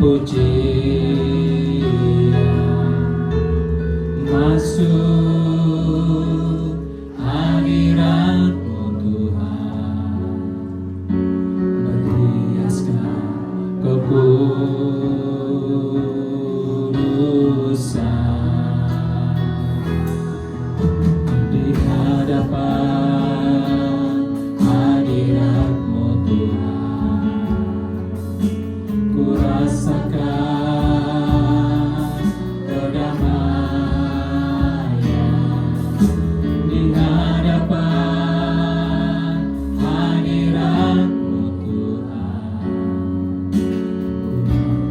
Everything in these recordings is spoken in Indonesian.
pujian masuk hadirat-Mu Tuhan, berhiaskan kekudusan di hadapan hadirat-Mu Tuhan. Ku rasakan kedamaian di hadapan hadirat-Mu Tuhan.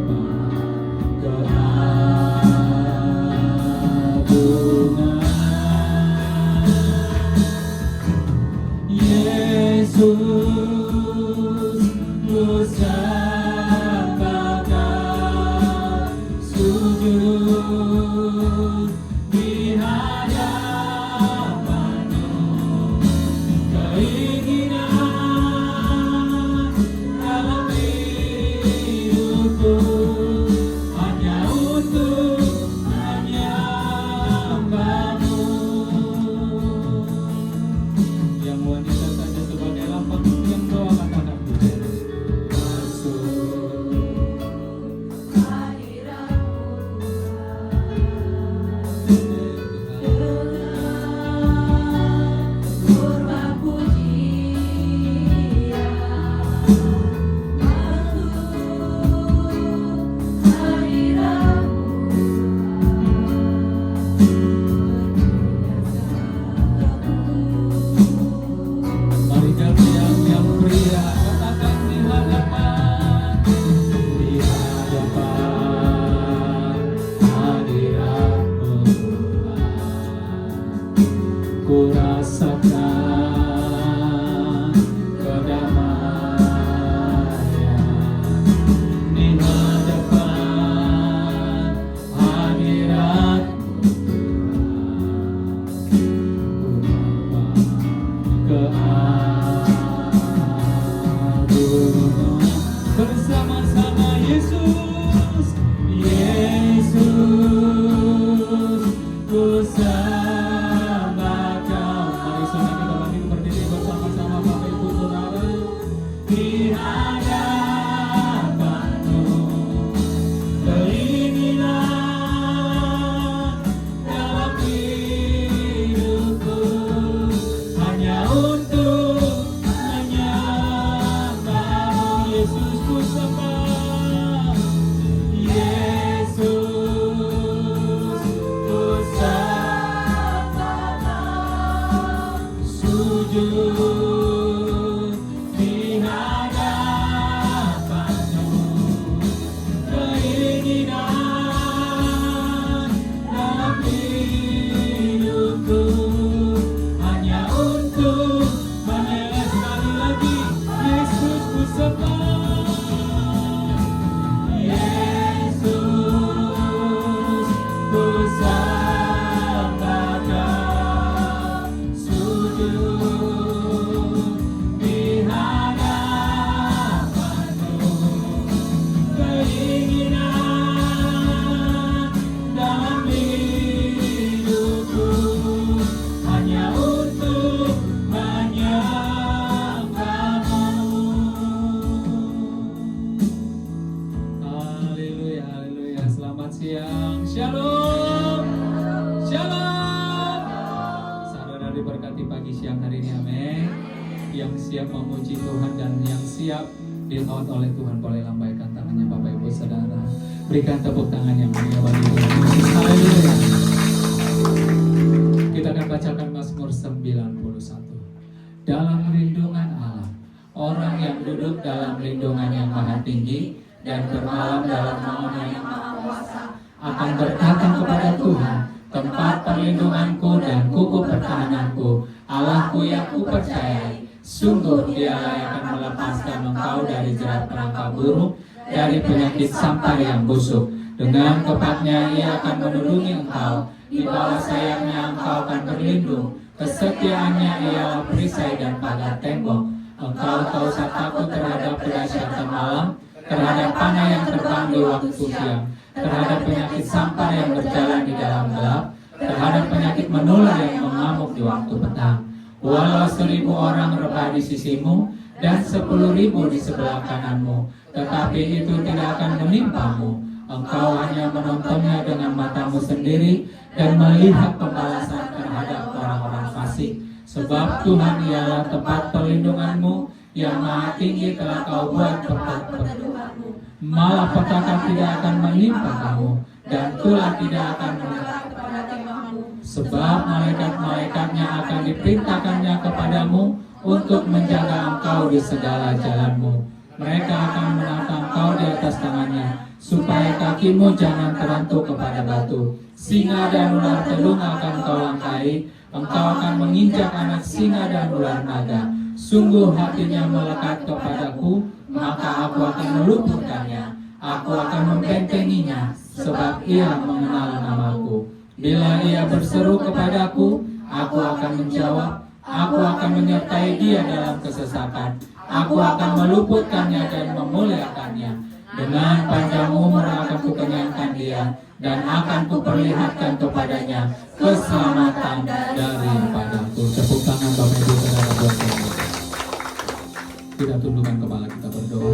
Ku nampak keagungan Yesus, ku sembahkan sujud di hadapan-Mu. Keinginan dalam hidupku hanya untuk menyembah-Mu. Yang wanita saja sebagai lambang yang doakan anakku masuk hadirat-Mu Tuhan. kurban pujian masuk hadirat-Mu. Mari yang pria katakan di hadapan hadirat-Mu Tuhan. Ku rasakan kedamaian di hadapan hadirat-Mu Tuhan. Ku nampak keagungan bersama-sama Yesus, Yesus, ku sembahkan. Mari saudara kita bangkit berdiri bersama-sama Bapak Ibu Saudara di hadapan-Mu. Keinginan dalam hidupku hanya untuk menyembah-Mu. Yesus, ku sembah. Yesus, ku sembahkan sujud di hadapan-Mu. Keinginan dalam hidupku hanya untuk sekali lagi. Yesus, ku sembah. Yesus, ku sembahkan sujud di hadapan-Mu. Keinginan dalam hidupku hanya untuk menyembah-Mu. Haleluya, haleluya. Selamat siang. Shalom. Shalom. Saudara diberkati pagi siang hari ini, amin. Yang siap memuji Tuhan dan yang siap dilawat oleh Tuhan boleh lambaikan tangannya Bapak Ibu Saudara. Berikan tepuk tangan yang mulia bagi Tuhan. Haleluya. Kita akan bacakan Mazmur 91. Dalam lindungan Allah, orang yang duduk dalam lindungan yang maha tinggi dan bermalam dalam naungan yang maha kuasa akan berkata kepada Tuhan, tempat perlindunganku dan kuku pertahananku, Allahku yang kupercayai. Sungguh Dialah yang akan melepaskan engkau dari jerat perangkap burung, dari penyakit sampar yang busuk. Dengan tepatnya Ia akan melindungi engkau, di bawah sayapnya engkau akan berlindung. Kesetiaannya ialah perisai dan pagar tembok. Engkau tak usah takut terhadap kedahsyatan malam, terhadap panah yang terbang di waktu siang, terhadap penyakit sampar yang berjalan di dalam gelap, terhadap penyakit menular yang mengamuk di waktu petang. Walau 1.000 orang rebah di sisimu dan 10.000 di sebelah kananmu, tetapi itu tidak akan menimpamu. Engkau hanya menontonnya dengan matamu sendiri dan melihat pembalasan terhadap orang-orang fasik. Sebab Tuhan ialah tempat perlindunganmu, yang maha tinggi telah kau buat tempat perteduhanmu. Malah petaka tidak akan menimpa kamu, dan tulah tidak akan menimpa kepada kemahmu. Sebab malaikat-malaikatnya akan diperintahkannya kepadamu untuk menjaga engkau di segala jalanmu. Mereka akan menatang engkau di atas tangannya, supaya kakimu jangan terantuk kepada batu. Singa dan ular telung akan kau langkahi, engkau akan menginjak anak singa dan ular naga. Sungguh hatinya melekat kepadaku, maka aku akan meluputkannya. Aku akan membentenginya, sebab ia mengenal namaku. Bila ia berseru kepadaku, aku akan menjawab. Aku akan menyertai dia dalam kesesakan. Aku akan meluputkannya dan memuliakannya. Dengan panjang umur akan kukenyangkan dia, dan akan kuperlihatkan kepadanya keselamatan daripadaku. Tepuk tangan Bapak Ibu Saudara buat kami. Kita tundukkan kepala, kita berdoa.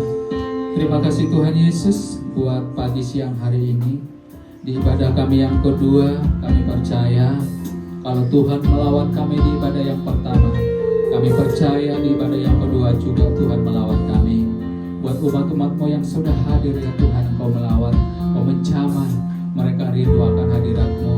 Terima kasih Tuhan Yesus buat pagi siang hari ini. Di ibadah kami yang kedua, kami percaya kalau Tuhan melawat kami di ibadah yang pertama, kami percaya di ibadah yang kedua juga Tuhan melawat kami. Buat umat-umat-Mu yang sudah hadir ya Tuhan, Engkau melawat, Engkau mencaman, mereka rindu akan hadirat-Mu.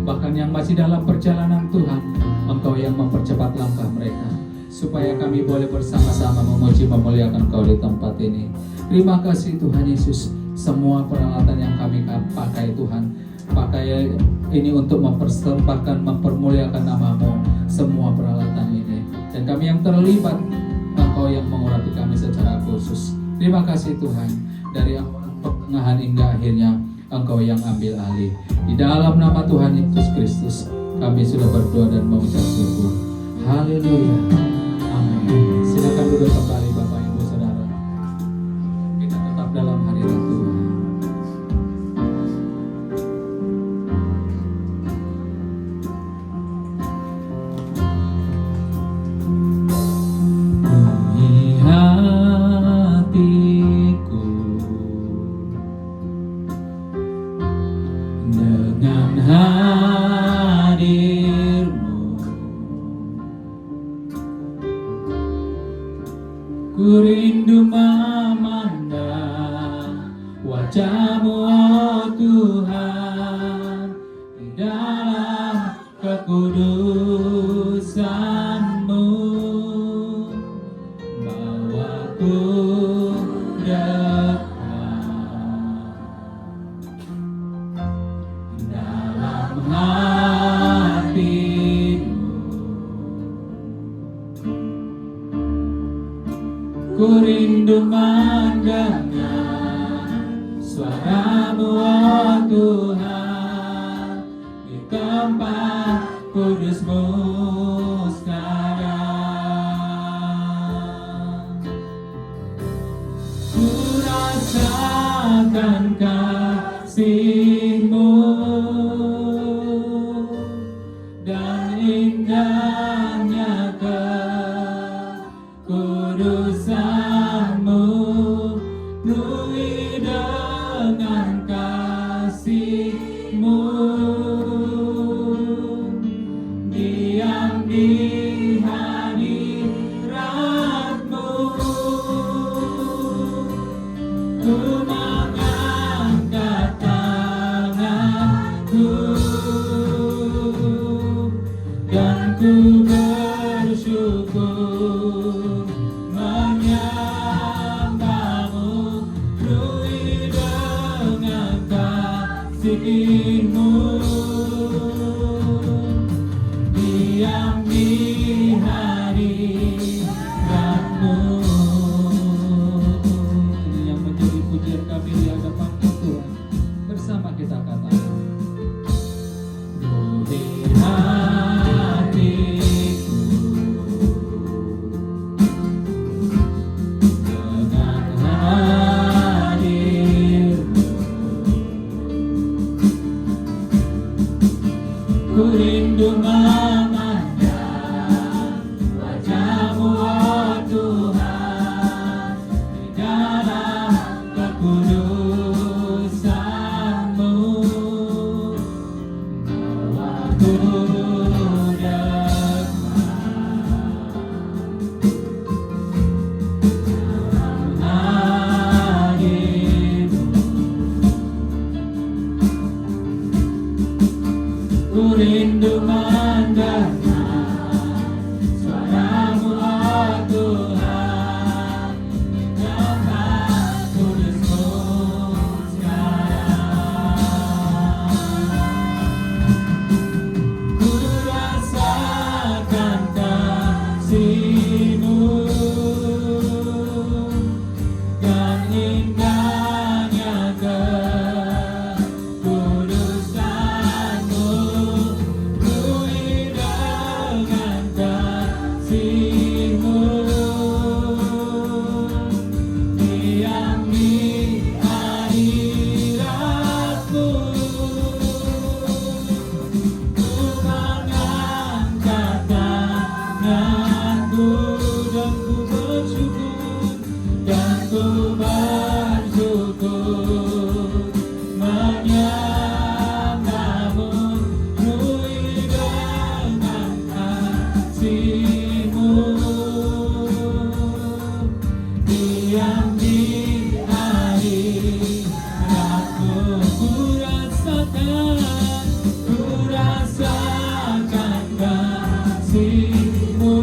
Bahkan yang masih dalam perjalanan Tuhan, Engkau yang mempercepat langkah mereka, supaya kami boleh bersama-sama memuji memuliakan Engkau di tempat ini. Terima kasih Tuhan Yesus, semua peralatan yang kami pakai Tuhan, pakai ini untuk mempersembahkan, mempermuliakan nama-Mu, semua peralatan ini. Dan kami yang terlibat, Engkau yang mengurapi kami secara khusus. Terima kasih Tuhan, dari awal pertengahan hingga akhirnya Engkau yang ambil alih. Di dalam nama Tuhan Yesus Kristus, kami sudah berdoa dan mengucap syukur. Haleluya. Amin. Silakan duduk kembali Bapak Ibu Saudara. Kita tetap dalam hadirat Tuhan. Ku rindu memandang wajah-Mu, oh Tuhan, di dalam kekudusan-Mu. Bawaku dekat dalam hati-Mu. Ku rindu mendengar suara-Mu, oh Tuhan, di tempat kudus-Mu sekarang. Ku rasakan kasih-Mu dan indahnya kekudusan-Mu, penuhi dengan kasih-Mu, diam di hadirat-Mu. Ku mengangkat tanganku dan ku bersyukur menyembah-Mu, penuhi dengan kasih-Mu, diam di hadirat-Mu. Ini yang menjadi pujian kami di hadapan Tuhan. Bersama kita katakan, penuhi hatiku dengan rindu memandang wajah-Mu, oh Tuhan, di dalam kekudusan-Mu. Aku dekat hadir-Mu. Ku rindu mendengar suara-Mu, oh Tuhan, di tempat kudus-Mu sekarang. Ku rasakan kasih-Mu dan indahnya kekudusan-Mu. Ku dengan kasih-Mu, diam di hadirat-Mu. Ku mengangkat tanganku dan ku bersyukur, dan ku bersyukur menyembah-Mu. Penuhi dengan kasih-Mu, diam di hadirat-Mu. Ku rasakan kasih-Mu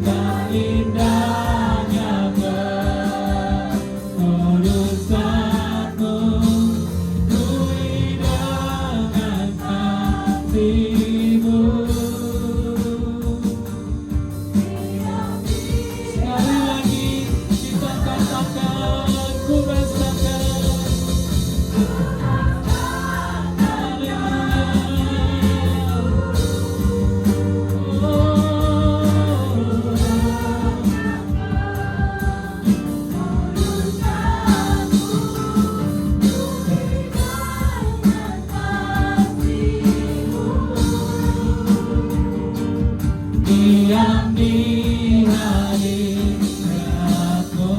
dan indahnya kekudusan-Mu. Penuhi dengan kasih-Mu. Sekali lagi kita katakan, ku rasakan. Diam di hadirat-Mu.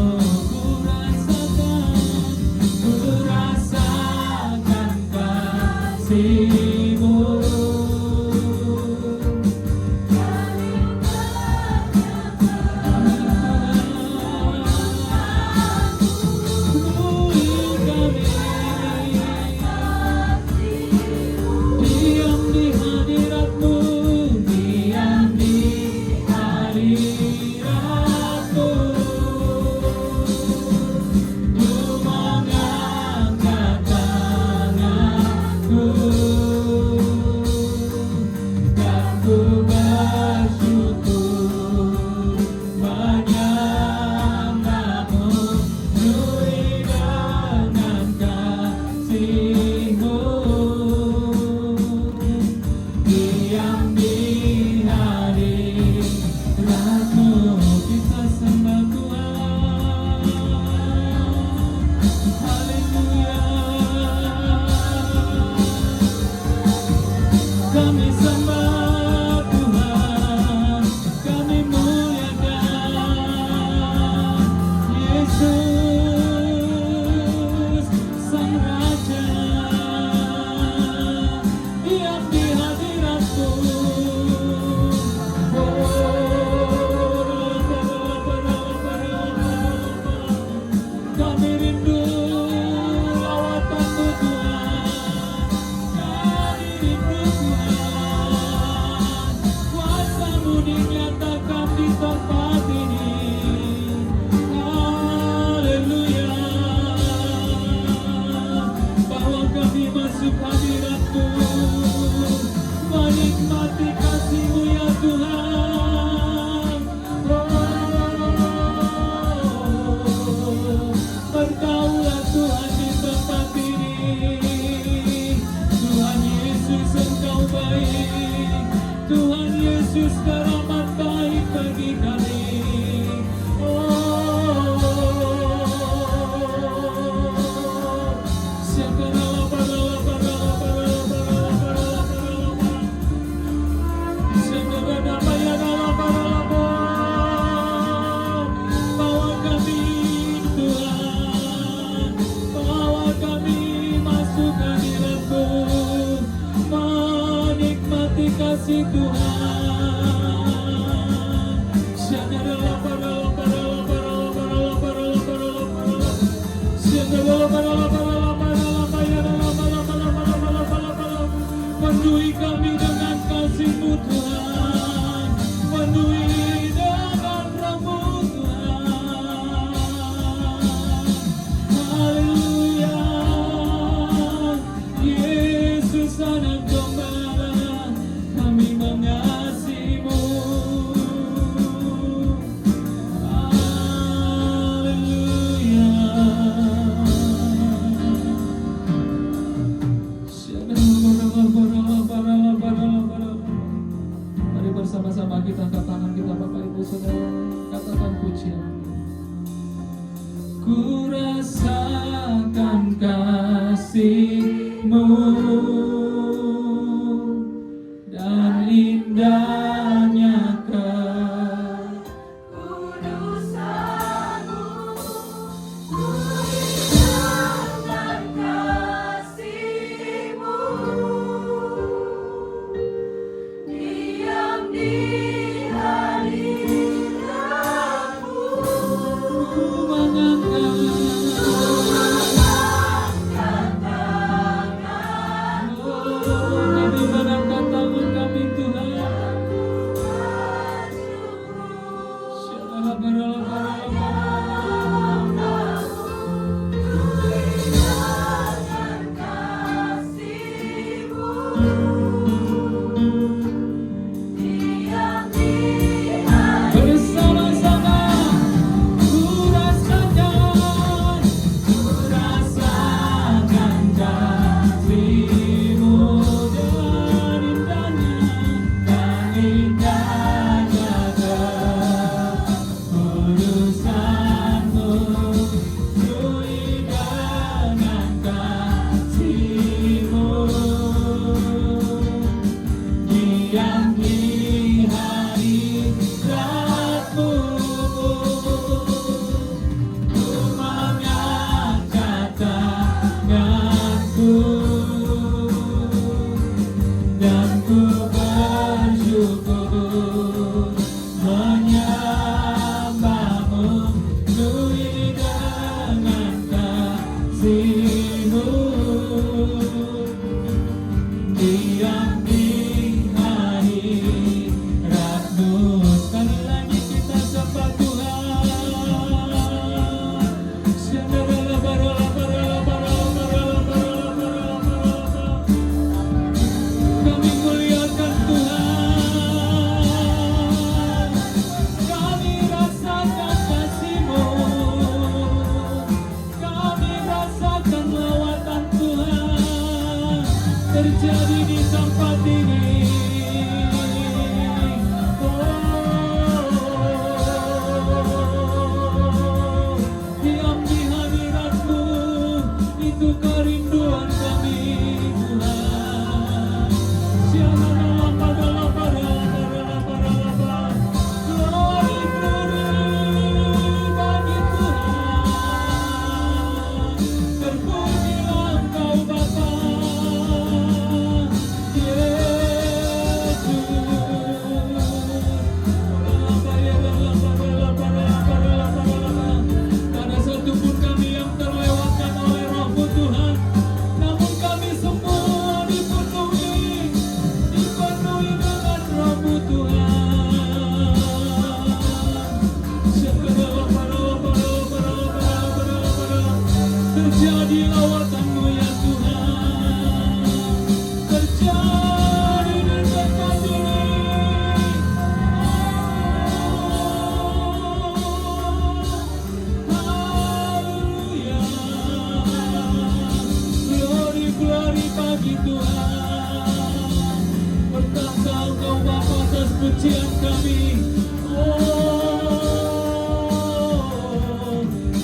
Ku rasakan kasih-Mu. Diam di hadirat-Mu, diam di hadirat-Mu. Ku mengangkat tanganku dan ku bersyukur menyembah-Mu. Penuhi dengan kasih-Mu, diam di hadirat-Mu. Kita sembah Tuhan, haleluya. Kami sembah Tuhan, kami muliakan Yesus Sang Raja. Diam di hadirat-Mu. Kami rindu lawatan-Mu Tuhan, kami rindu Tuhan, kuasa-Mu dinyatakan di tempat ini. Haleluya. ku rasakan kasih-Mu dan indahnya Kudusanmu, ku indahkan kasih-Mu, diam di hadirat-Mu, ku mengangkat kami mengangkat tangan kami Tuhan. Bersama-sama ku rasakan kasih-Mu dan indahnya kekudusan-Mu, ku indahkan kasih-Mu, diam di hadirat-Mu, ku mengangkat tanganku dan ku bersyukur menyembah-Mu, penuhi dengan kasih-Mu, diam di hadirat-Mu. Sekali lagi kita sembah Tuhan. Kami muliakan Tuhan, kami rasakan kasih-Mu, kami rasakan lawatan Tuhan terjadi di tempat ini. Diam di hadirat-Mu, itu kerinduan kami Tuhan. Glory, glory bagi Tuhan. Terpujilah Engkau Bapa, Karena satupun kami yang terlewatkan oleh Roh-Mu Tuhan, namun kami semua dipenuhi dengan Roh-Mu Tuhan. Terjadi lawatan-Mu ya Tuhan, terjadi di tempat ini. Haleluya, glory, glory bagi Tuhan. Bertahta Engkau Bapa atas pujian kami.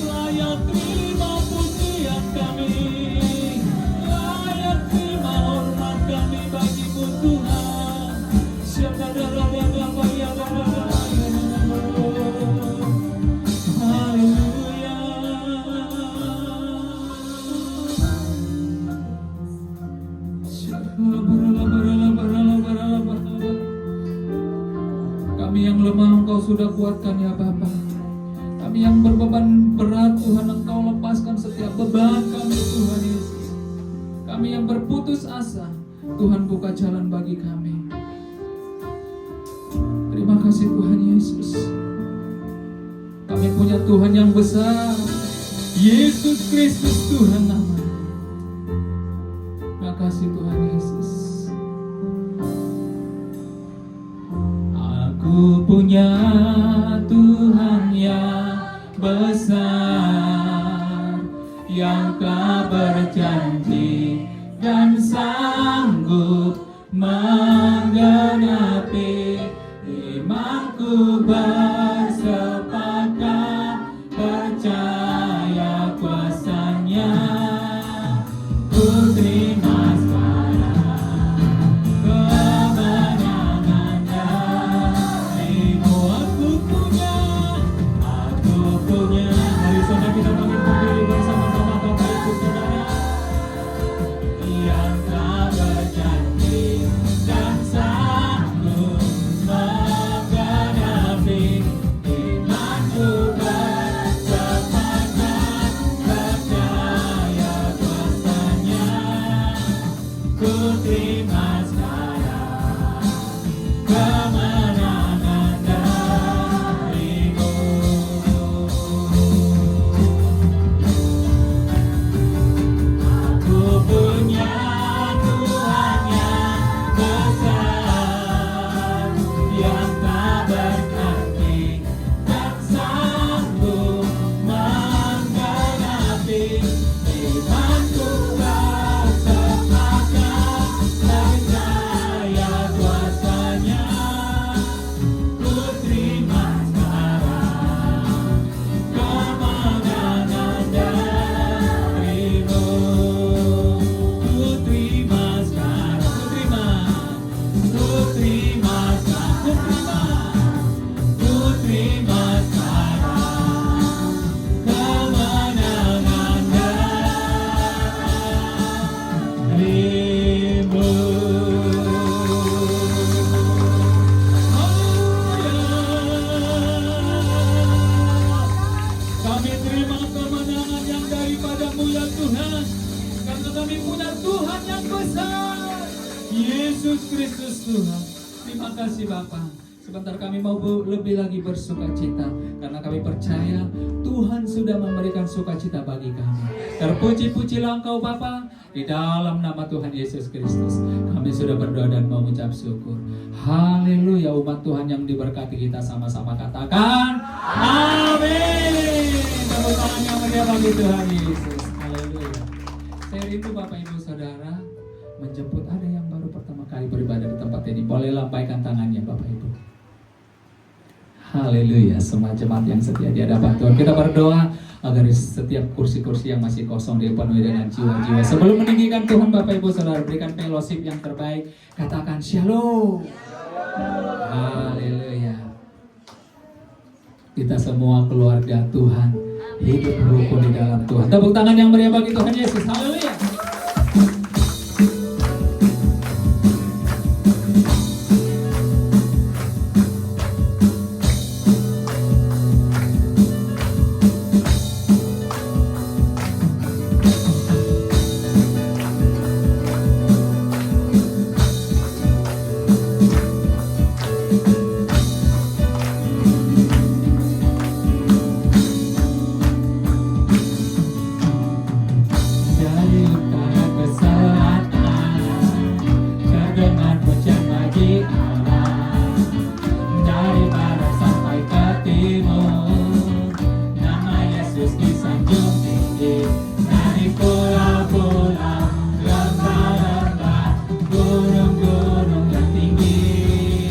Layak terima pujian kami, layak terima hormat kami bagi-Mu Tuhan. Haleluya. Kami yang lemah Engkau sudah kuatkan ya Bapa. Kami yang berbeban berat Tuhan, Engkau lepaskan setiap beban kami Tuhan Yesus. Kami yang berputus asa, Tuhan buka jalan bagi kami. Terima kasih Tuhan Yesus. Kami punya Tuhan yang besar, Yesus Kristus Tuhan namanya. Terima kasih Tuhan Yesus. Aku punya Tuhan yang besar, yang telah berjanji dan sanggup menggenapi imanku, bersepakat percaya kita pamit berdiri bersama-sama Bapak Ibu Saudara. Yang tak berjanji dan sanggup menggenapi imanku bersepakat percaya kuasanya. Ku terima sekarang kemenangan darimu. Aku punya Tuhan yang besar, yang tak berganti dan sanggup menggenapi imanku bersepakat percaya kuasanya. Ku terima sekarang kemenangan darimu. Ku terima sekarang, ku terima sekarang, ku terima sekarang kemenangan darimu. Kami terima kemenangan yang daripada-Mu ya Tuhan, karena kami punya Tuhan yang besar, Yesus Kristus Tuhan. Terima kasih Bapa. Sebentar kami mau lebih lagi bersuka cita, karena kami percaya Tuhan sudah memberikan sukacita bagi kami. Terpuji-pujilah Engkau Bapa, di dalam nama Tuhan Yesus Kristus kami sudah berdoa dan mengucap syukur. Haleluya. Umat Tuhan yang diberkati, kita sama-sama katakan amin. Tepuk tangan yang meriah bagi Tuhan Yesus. Haleluya. Saya rindu Bapak Ibu Saudara menjemput ada yang baru pertama kali beribadah di tempat ini. Boleh lambaikan tangannya Bapak Ibu. Haleluya. Semua jemaat yang setia di hadapan Tuhan, kita berdoa agar setiap kursi-kursi yang masih kosong dipenuhi dengan jiwa-jiwa. Sebelum meninggikan Tuhan, Bapak Ibu Saudara, berikan fellowship yang terbaik. Katakan shalom. Haleluya. Kita semua keluarga Tuhan hidup rukun di dalam Tuhan. Tepuk tangan yang meriah bagi Tuhan Yesus. Haleluya. Dari utara ke selatan, terdengar pujian bagi Allah. Dari barat sampai ke timur, nama Yesus disanjung tinggi. Dari pulau-pulau, lembah-lembah, gunung-gunung yang tinggi,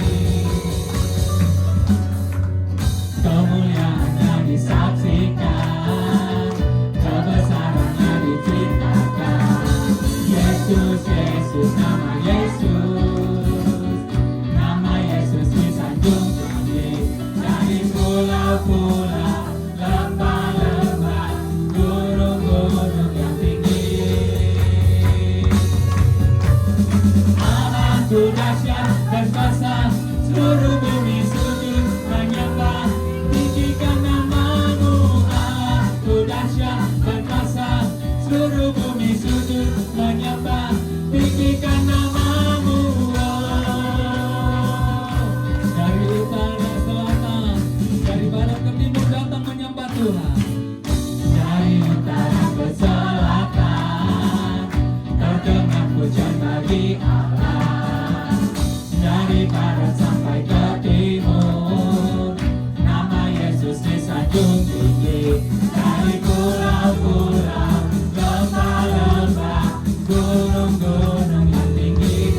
kemuliaannya disaksikan, kebesarannya diceritakan. Yesus, Yesus, nama Yesus disanjung tinggi. Dari pulau-pulau, lembah-lembah, gunung-gunung yang tinggi. Amanku dahsyat dan besar, seluruh bumi sujud menyembah. Tinggikan nama-Mu, Amanku dahsyat dan besar, seluruh bumi sujud menyembah. Tinggikan nama-Mu, dari utara ke selatan, dari barat ke timur datang menyembah Tuhan. Dari utara ke selatan, terdengar pujian bagi Allah. Dari barat sampai ke timur, nama Yesus disanjung tinggi. Dari pulau-pulau, lembah-lembah, gunung-gunung yang tinggi,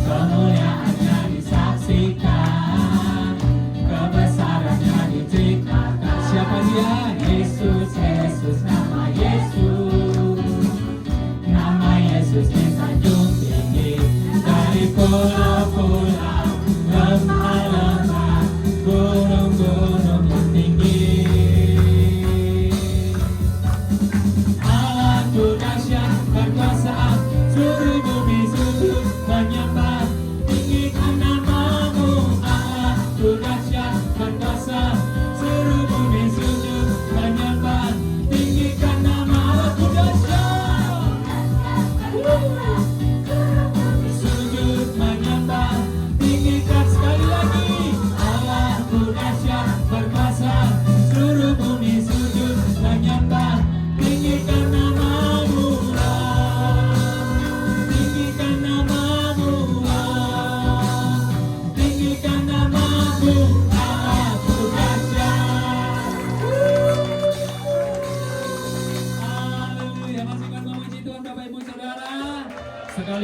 kemuliaannya disaksikan, kebesarannya diceritakan. Siapa Dia? Yesus, Yesus, nama Yesus disanjung tinggi. Dari pulau-pulau, lembah-lembah, gunung-gunung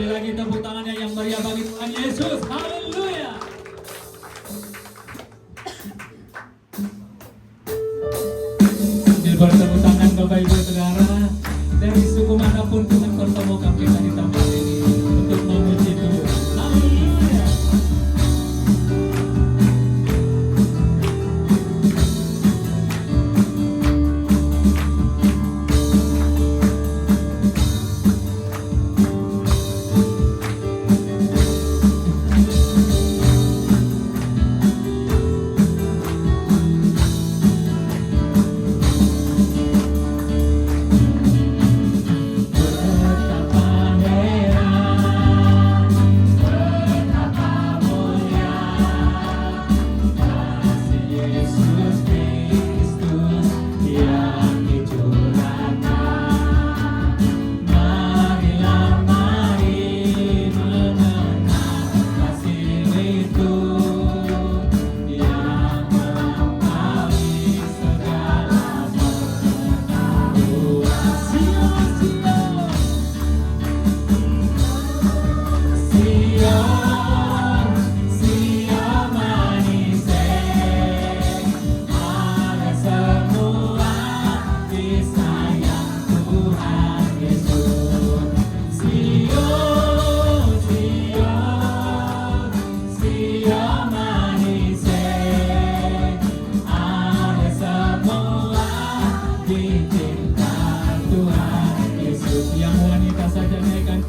Sekali lagi tepuk tangannya yang meriah bagi Tuhan Yesus. Haleluya. Sambil bertepuk tangan Bapak Ibu Saudara, dari suku manapun Tuhan pertemukan kita di tempat ini untuk memuji Tuhan. Haleluya.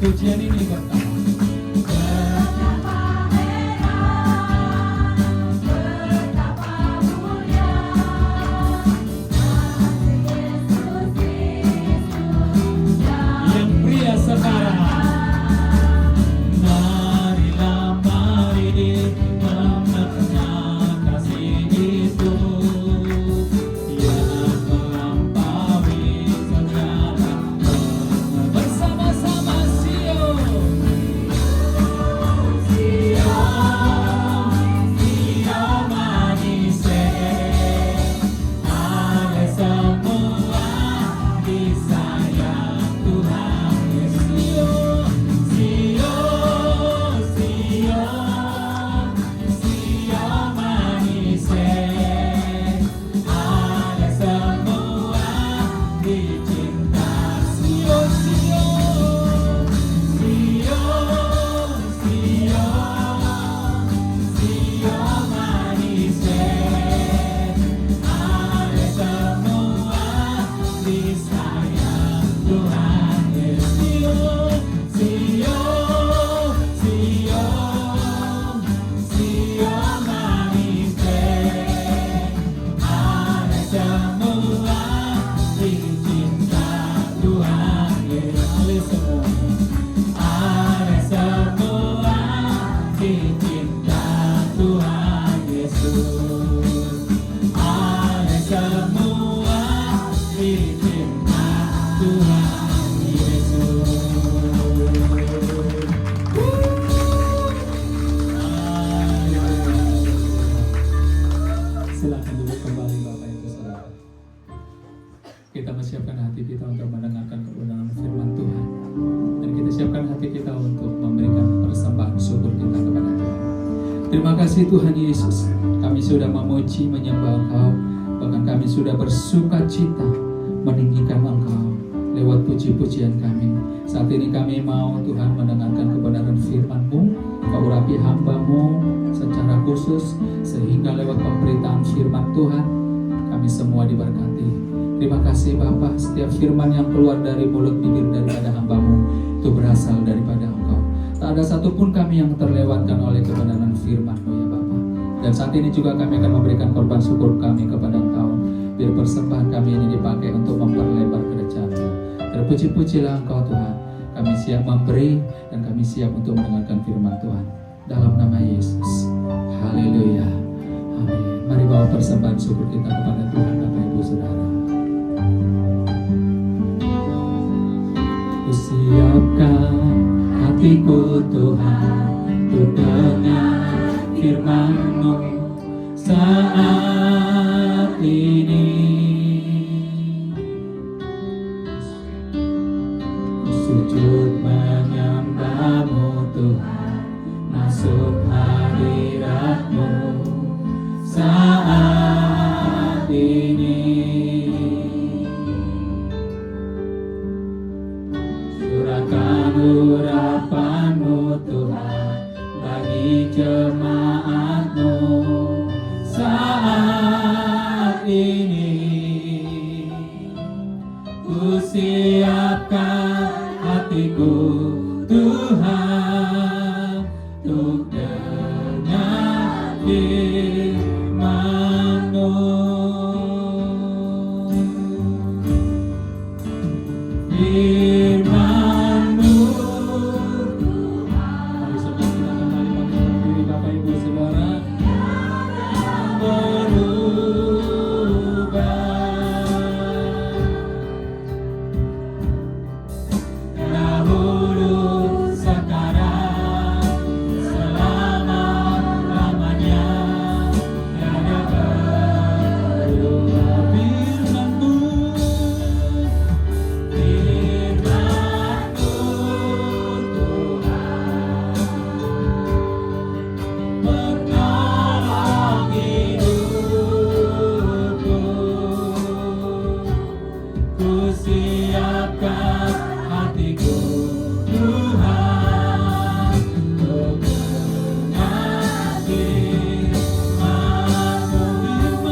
Pujian ini pertama. Yang pria sekarang, marilah mari mengenang kasih itu yang melampaui segala. Bersama-sama silakan duduk kembali Bapak Ibu Saudara. Kita menyiapkan hati kita untuk mendengarkan kebenaran firman Tuhan, dan kita siapkan hati kita untuk memberikan persembahan syukur kita kepada Tuhan. Terima kasih Tuhan Yesus, kami sudah memuji menyembah Engkau, bahkan kami sudah bersuka cita meninggikan Engkau lewat puji-pujian kami. Saat ini kami mau Tuhan mendengarkan kebenaran firman-Mu. Kau urapi hamba-Mu secara khusus, sehingga lewat pemberitaan firman Tuhan kami semua diberkati. Terima kasih Bapa, setiap firman yang keluar dari mulut bibir daripada hamba-Mu itu berasal daripada Engkau. Tak ada satupun kami yang terlewatkan oleh kebenaran firman-Mu ya Bapa. Dan saat ini juga kami akan memberikan korban syukur kami kepada Engkau, biar persembahan kami ini dipakai untuk memperlebar kerajaan-Mu. Terpuji-pujilah Engkau Tuhan. Kami siap memberi dan kami siap untuk mendengarkan firman Tuhan. Dalam nama Yesus. Haleluya. Amin. Mari bawa persembahan syukur kita kepada Tuhan Bapak Ibu Saudara. Kusiapkan hatiku Tuhan untuk dengar firman-Mu saat ini. Sujud menyembah ini. Curahkan urapan-Mu Tuhan bagi jemaat-Mu saat ini. Ku siapkan hatiku Tuhan untuk dengar firman-Mu. Firman-Mu Mari saudara kita kembali bangkitkan diri Bapak Ibu Saudara. Dahulu, sekarang, selama-lamanya, tiada berubah. Firman-Mu, Firman-Mu Tuhan, menolong hidupku. Ku siapkan hatiku Tuhan untuk dengar firman-Mu. Firman-Mu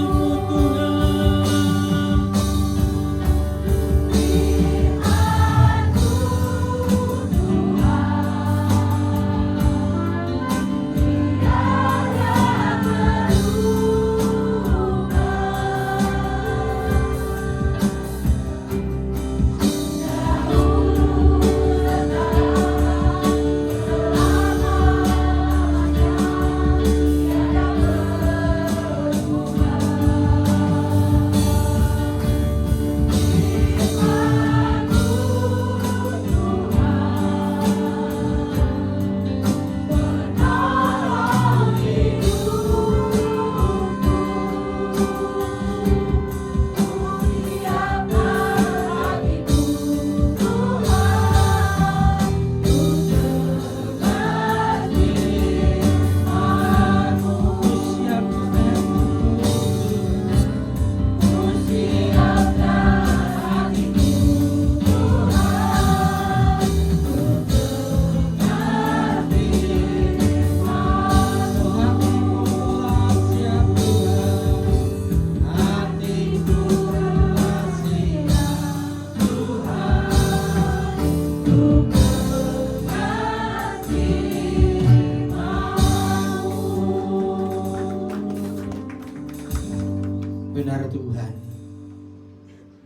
Benar Tuhan,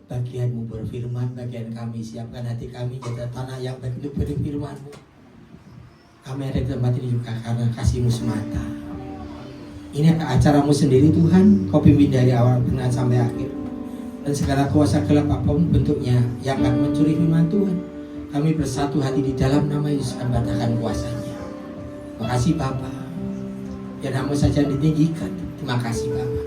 bagian-Mu berfirman, bagian kami siapkan hati kami pada tanah yang baik untuk berfirman-Mu. Kami ada di tempat ini juga karena kasih-Mu semata. Ini acara-Mu sendiri Tuhan, Kau pimpin dari awal benar sampai akhir. Dan segala kuasa gelap apapun bentuknya yang akan mencuri firman Tuhan, kami bersatu hati di dalam nama Yesus akan batalkan kuasanya. Makasih Bapa, biar nama saja ditinggikan. Terima kasih Bapa.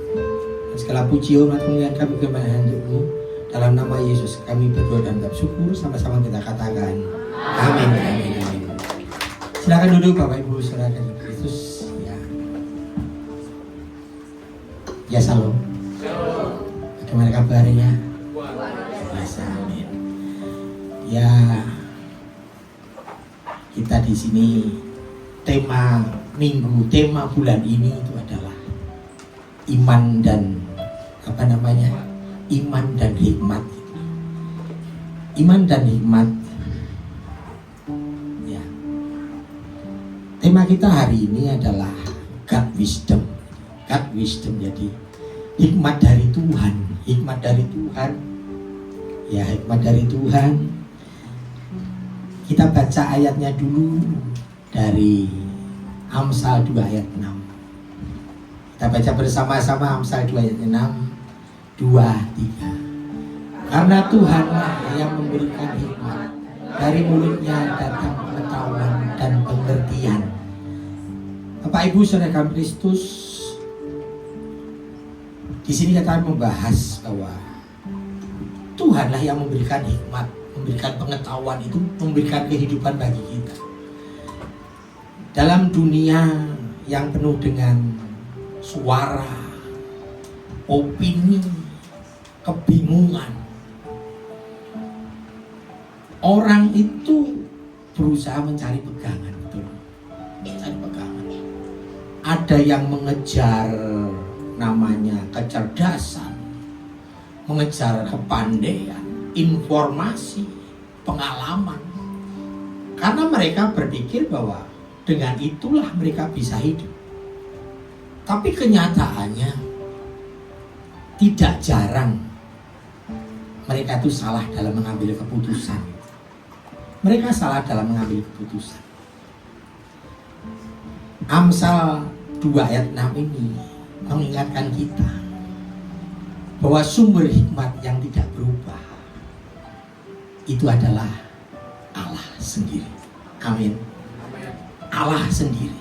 Segala puji hormat kemuliaan kami kembalikan untuk-Mu. Dalam nama Yesus kami berdoa dan bersyukur. Sama-sama kita katakan amin, amin, amin. Silakan duduk Bapak Ibu Saudara Kristus. Ya salam. Bagaimana kabarnya? Biasa, amin. Ya, kita di sini tema minggu, tema bulan ini itu adalah iman dan iman dan hikmat. Iman dan hikmat. Ya. Tema kita hari ini adalah God wisdom. God wisdom, jadi hikmat dari Tuhan, hikmat dari Tuhan. Ya, hikmat dari Tuhan. Kita baca ayatnya dulu dari Amsal 2 ayat 6. Kita baca bersama-sama Amsal 2 ayat 6, 2, 3. Karena Tuhanlah yang memberikan hikmat, dari mulutnya datang pengetahuan dan pengertian. Bapak Ibu Saudara kami Kristus, di sini kita membahas bahwa Tuhanlah yang memberikan hikmat, memberikan pengetahuan itu, memberikan kehidupan bagi kita. Dalam dunia yang penuh dengan suara, opini, kebingungan. Orang itu berusaha mencari pegangan, betul. Mencari pegangan. Ada yang mengejar namanya kecerdasan, mengejar kepandaian, informasi, pengalaman. Karena mereka berpikir bahwa dengan itulah mereka bisa hidup. Tapi kenyataannya tidak jarang mereka itu salah dalam mengambil keputusan. Mereka salah dalam mengambil keputusan. Amsal 2 ayat 6 ini mengingatkan kita bahwa sumber hikmat yang tidak berubah itu adalah Allah sendiri. Amin. Allah sendiri.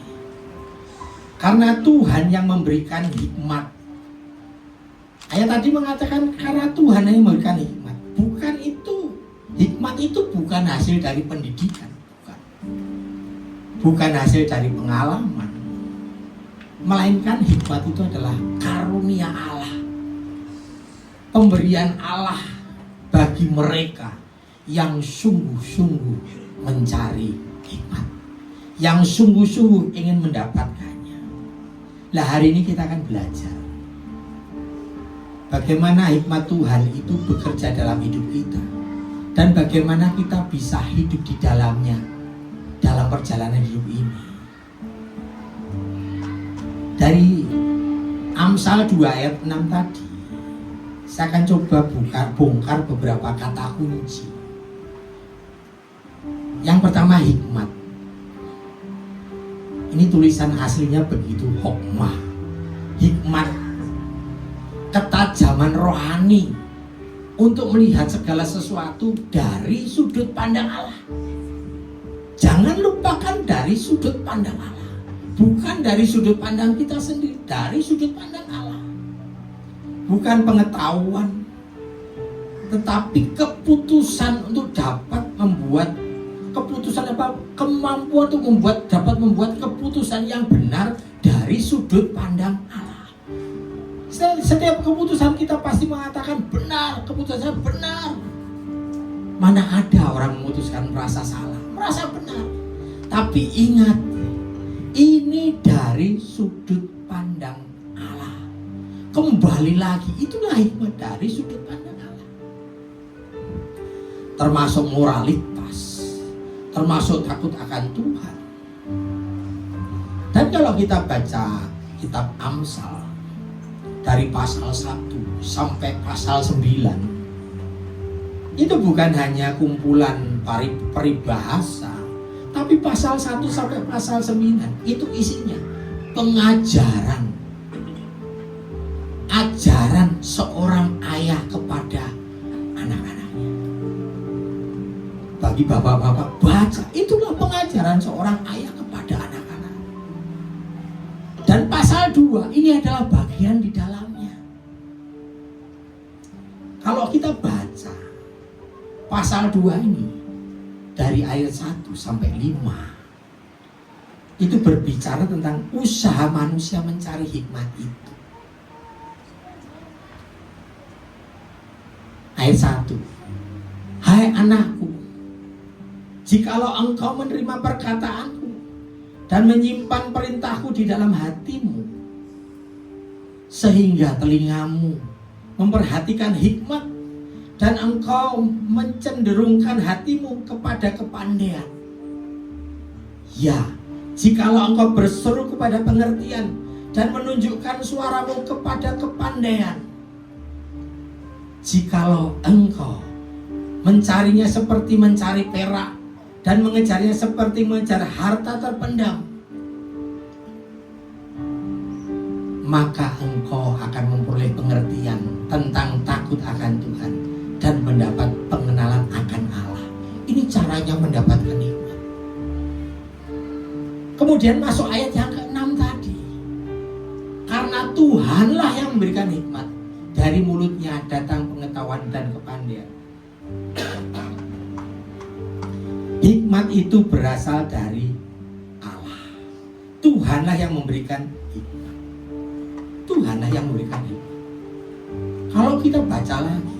Karena Tuhan yang memberikan hikmat. Ayat tadi mengatakan karena Tuhan yang memberikan hikmat. Bukan itu. Hikmat itu bukan hasil dari pendidikan. Bukan hasil dari pengalaman. Melainkan hikmat itu adalah karunia Allah. Pemberian Allah bagi mereka yang sungguh-sungguh mencari hikmat, yang sungguh-sungguh ingin mendapatkannya. Nah, hari ini kita akan belajar bagaimana hikmat Tuhan itu bekerja dalam hidup kita dan bagaimana kita bisa hidup di dalamnya dalam perjalanan hidup ini. Dari Amsal 2 ayat 6 tadi, saya akan coba bongkar beberapa kata kunci. Yang pertama, hikmat. Ini tulisan aslinya begitu, hokmah. Hikmat, ketajaman rohani untuk melihat segala sesuatu dari sudut pandang Allah. Jangan lupakan dari sudut pandang Allah. Bukan dari sudut pandang kita sendiri, dari sudut pandang Allah. Bukan pengetahuan, tetapi keputusan untuk dapat membuat keputusan apa? Kemampuan untuk dapat membuat keputusan yang benar dari sudut pandang Allah. Setiap keputusan kita pasti mengatakan benar, keputusan benar. Mana ada orang memutuskan merasa salah, merasa benar. Tapi ingat, ini dari sudut pandang Allah. Kembali lagi, itulah hikmat dari sudut pandang Allah. Termasuk moralitas, termasuk takut akan Tuhan. Dan kalau kita baca kitab Amsal dari pasal 1 sampai pasal 9, itu bukan hanya kumpulan peribahasa, tapi pasal 1 sampai pasal 9 itu isinya pengajaran, ajaran seorang ayah kepada anak-anaknya. Bagi bapak-bapak, baca, itulah pengajaran seorang ayah kepada anak-anak. Dan pasal 2 ini adalah bagian di dalamnya. Kalau kita baca pasal 2 ini dari ayat 1 sampai 5, itu berbicara tentang usaha manusia mencari hikmat itu. Ayat 1, hai anakku, jikalau engkau menerima perkataanku dan menyimpan perintahku di dalam hatimu, sehingga telingamu memperhatikan hikmat dan engkau mencenderungkan hatimu kepada kepandaian. Ya, jikalau engkau berseru kepada pengertian dan menunjukkan suaramu kepada kepandaian. Jikalau engkau mencarinya seperti mencari perak dan mengejarnya seperti mengejar harta terpendam, maka engkau akan memperoleh pengertian tentang takut akan Tuhan dan mendapat pengenalan akan Allah. Ini caranya mendapatkan hikmat. Kemudian masuk ayat yang ke-6 tadi. Karena Tuhanlah yang memberikan hikmat, dari mulutnya datang pengetahuan dan kepandaian. Hikmat itu berasal dari Allah. Tuhanlah yang memberikan hikmat. Tuhanlah yang memberikan hikmat. Kalau kita baca lagi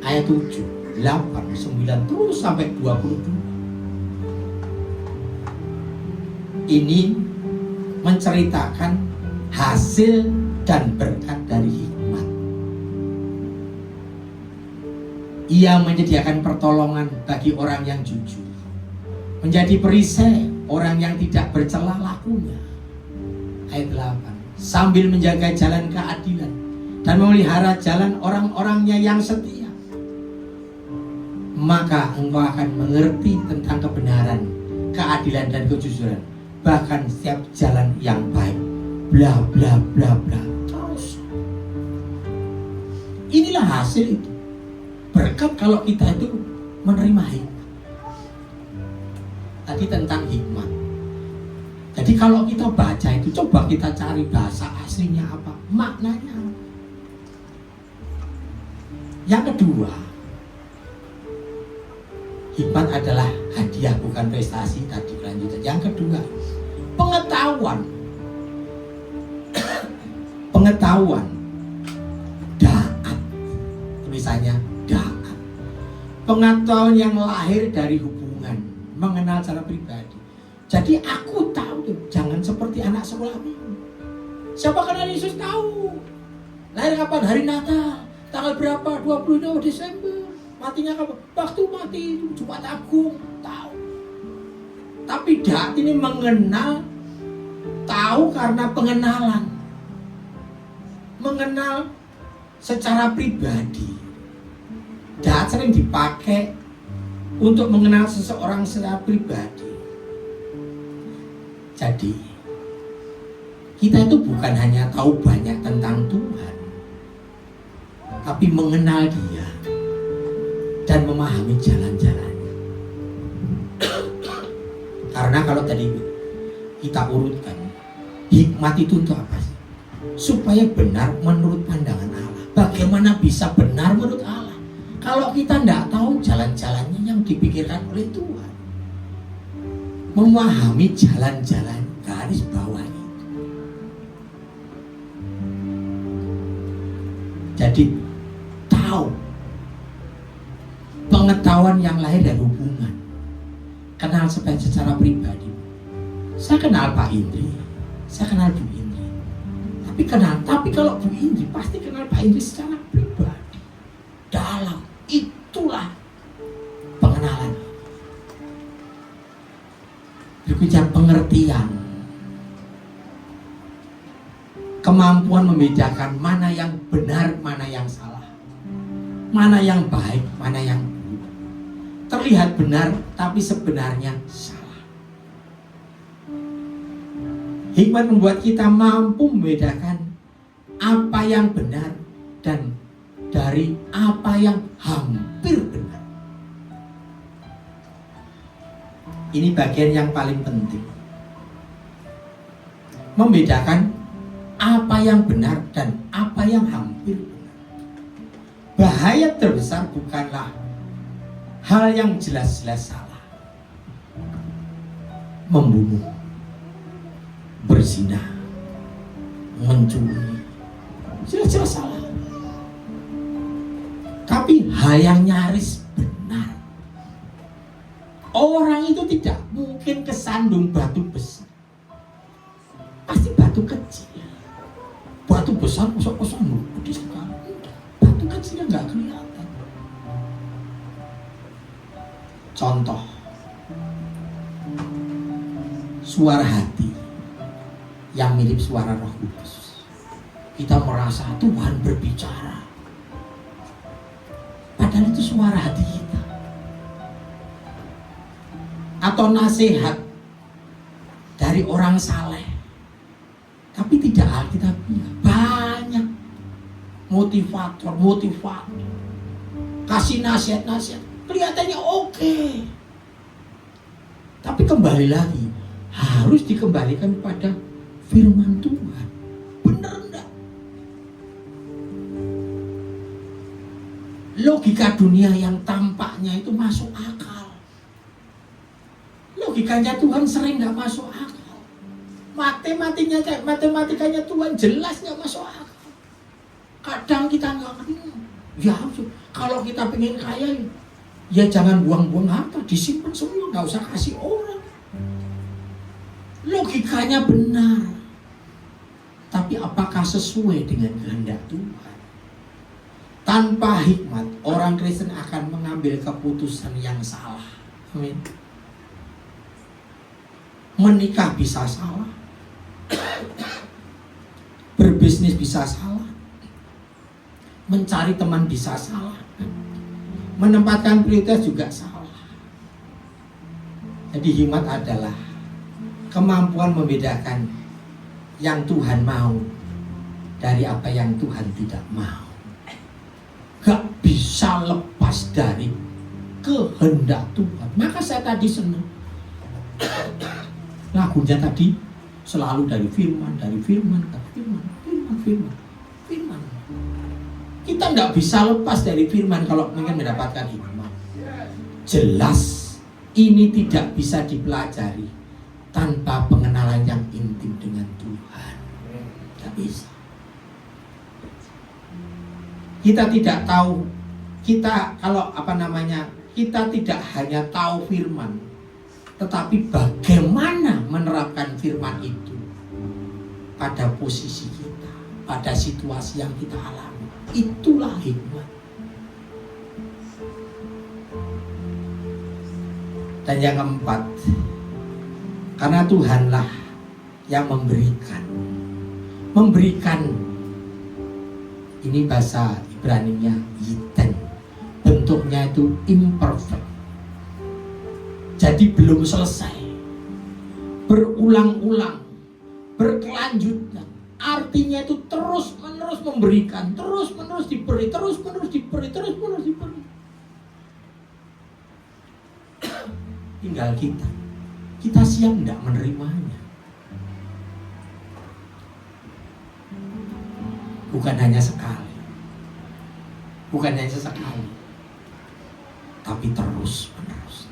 ayat 7, 8, 9 terus sampai 22. Ini menceritakan hasil dan berkat dari hikmat. Ia menyediakan pertolongan bagi orang yang jujur, menjadi perisai orang yang tidak bercela lakunya. Ayat 8, sambil menjaga jalan keadilan dan memelihara jalan orang-orangnya yang setia, maka engkau akan mengerti tentang kebenaran, keadilan dan kejujuran, bahkan setiap jalan yang baik. Bla bla bla bla terus. Inilah hasil itu. Berkat kalau kita itu menerima hikmat. Tadi tentang hikmat. Jadi kalau kita baca itu, coba kita cari bahasa aslinya apa, maknanya apa. Yang kedua, hikmat adalah hadiah bukan prestasi. Tadi lanjutan. Yang kedua, pengetahuan. Pengetahuan daat, tulisannya daat. Pengetahuan yang lahir dari hubungan, mengenal secara pribadi. Jadi aku tahu, jangan seperti anak sekolahmu. Siapa kenal Yesus tahu. Lahir kapan? Hari Natal. Tanggal berapa? 22 Desember. Matinya kapan? Waktu mati itu Jumat Agung. Tahu. Tapi daat ini mengenal, tahu karena pengenalan. Mengenal secara pribadi. Daat sering dipakai untuk mengenal seseorang secara pribadi. Jadi kita itu bukan hanya tahu banyak tentang Tuhan, tapi mengenal Dia dan memahami jalan-jalannya. Karena kalau tadi kita urutkan, hikmat itu untuk apa sih? Supaya benar menurut pandangan Allah. Bagaimana bisa benar menurut Allah kalau kita tidak tahu jalan-jalannya yang dipikirkan oleh Tuhan? Memahami jalan-jalan garis bawah itu. Jadi tahu, pengetahuan yang lahir dari hubungan, kenal secara pribadi. Saya kenal Pak Indri, saya kenal Bu Indri. Tapi kalau Bu Indri pasti kenal Pak Indri secara pribadi. Dalam itulah pengenalan. Berbicara pengertian, kemampuan membedakan mana yang benar, mana yang salah, mana yang baik, mana yang buruk. Terlihat benar, tapi sebenarnya salah. Hikmat membuat kita mampu membedakan apa yang benar dan dari apa yang hampir benar. Ini bagian yang paling penting. Membedakan apa yang benar dan apa yang hampir benar. Bahaya terbesar bukanlah hal yang jelas-jelas salah. Membunuh, berzina, mencuri, jelas-jelas salah. Tapi hal yang nyaris benar. Orang itu tidak mungkin kesandung batu besar. Pasti batu kecil. Batu besar kosong-kosong gede sekali. Batu kecilnya nggak kelihatan. Contoh, suara hati yang mirip suara Roh Kudus. Kita merasa Tuhan berbicara, padahal itu suara hati kita. Atau nasihat dari orang saleh, tapi tidak alkitabiah. Banyak motivator, kasih nasihat, kelihatannya oke. Tapi kembali lagi, harus dikembalikan pada firman Tuhan. Benar enggak? Logika dunia yang tampaknya itu masuk akal. Logikanya Tuhan sering enggak masuk akal. Matematikanya Tuhan jelas enggak masuk akal. Kadang kita nggak ngerti. Ya kalau kita pengen kaya, ya jangan buang-buang harta, disimpan semua, nggak usah kasih orang. Logikanya benar. Tapi apakah sesuai dengan kehendak Tuhan? Tanpa hikmat, orang Kristen akan mengambil keputusan yang salah. Amin. Menikah bisa salah, berbisnis bisa salah, mencari teman bisa salah, menempatkan prioritas juga salah. Jadi hikmat adalah kemampuan membedakan yang Tuhan mau dari apa yang Tuhan tidak mau. Gak bisa lepas dari kehendak Tuhan. Maka saya tadi senang. Lagunya tadi selalu dari firman. Kita nggak bisa lepas dari firman kalau ingin mendapatkan hikmat. Jelas ini tidak bisa dipelajari tanpa pengenalan yang intim dengan Tuhan. Tidak bisa. Kita tidak tahu. Kita tidak hanya tahu firman, tetapi bagaimana menerapkan firman itu pada posisi kita, pada situasi yang kita alami. Itulah hikmat. Dan yang keempat, karena Tuhanlah yang memberikan. Ini bahasa Ibraninya yiten. Bentuknya itu imperfect. Jadi belum selesai. Berulang-ulang, berkelanjutan. Artinya itu terus-menerus memberikan, terus-menerus diberi. Tinggal kita siap tidak menerimanya. Bukan hanya sekali, tapi terus-menerus.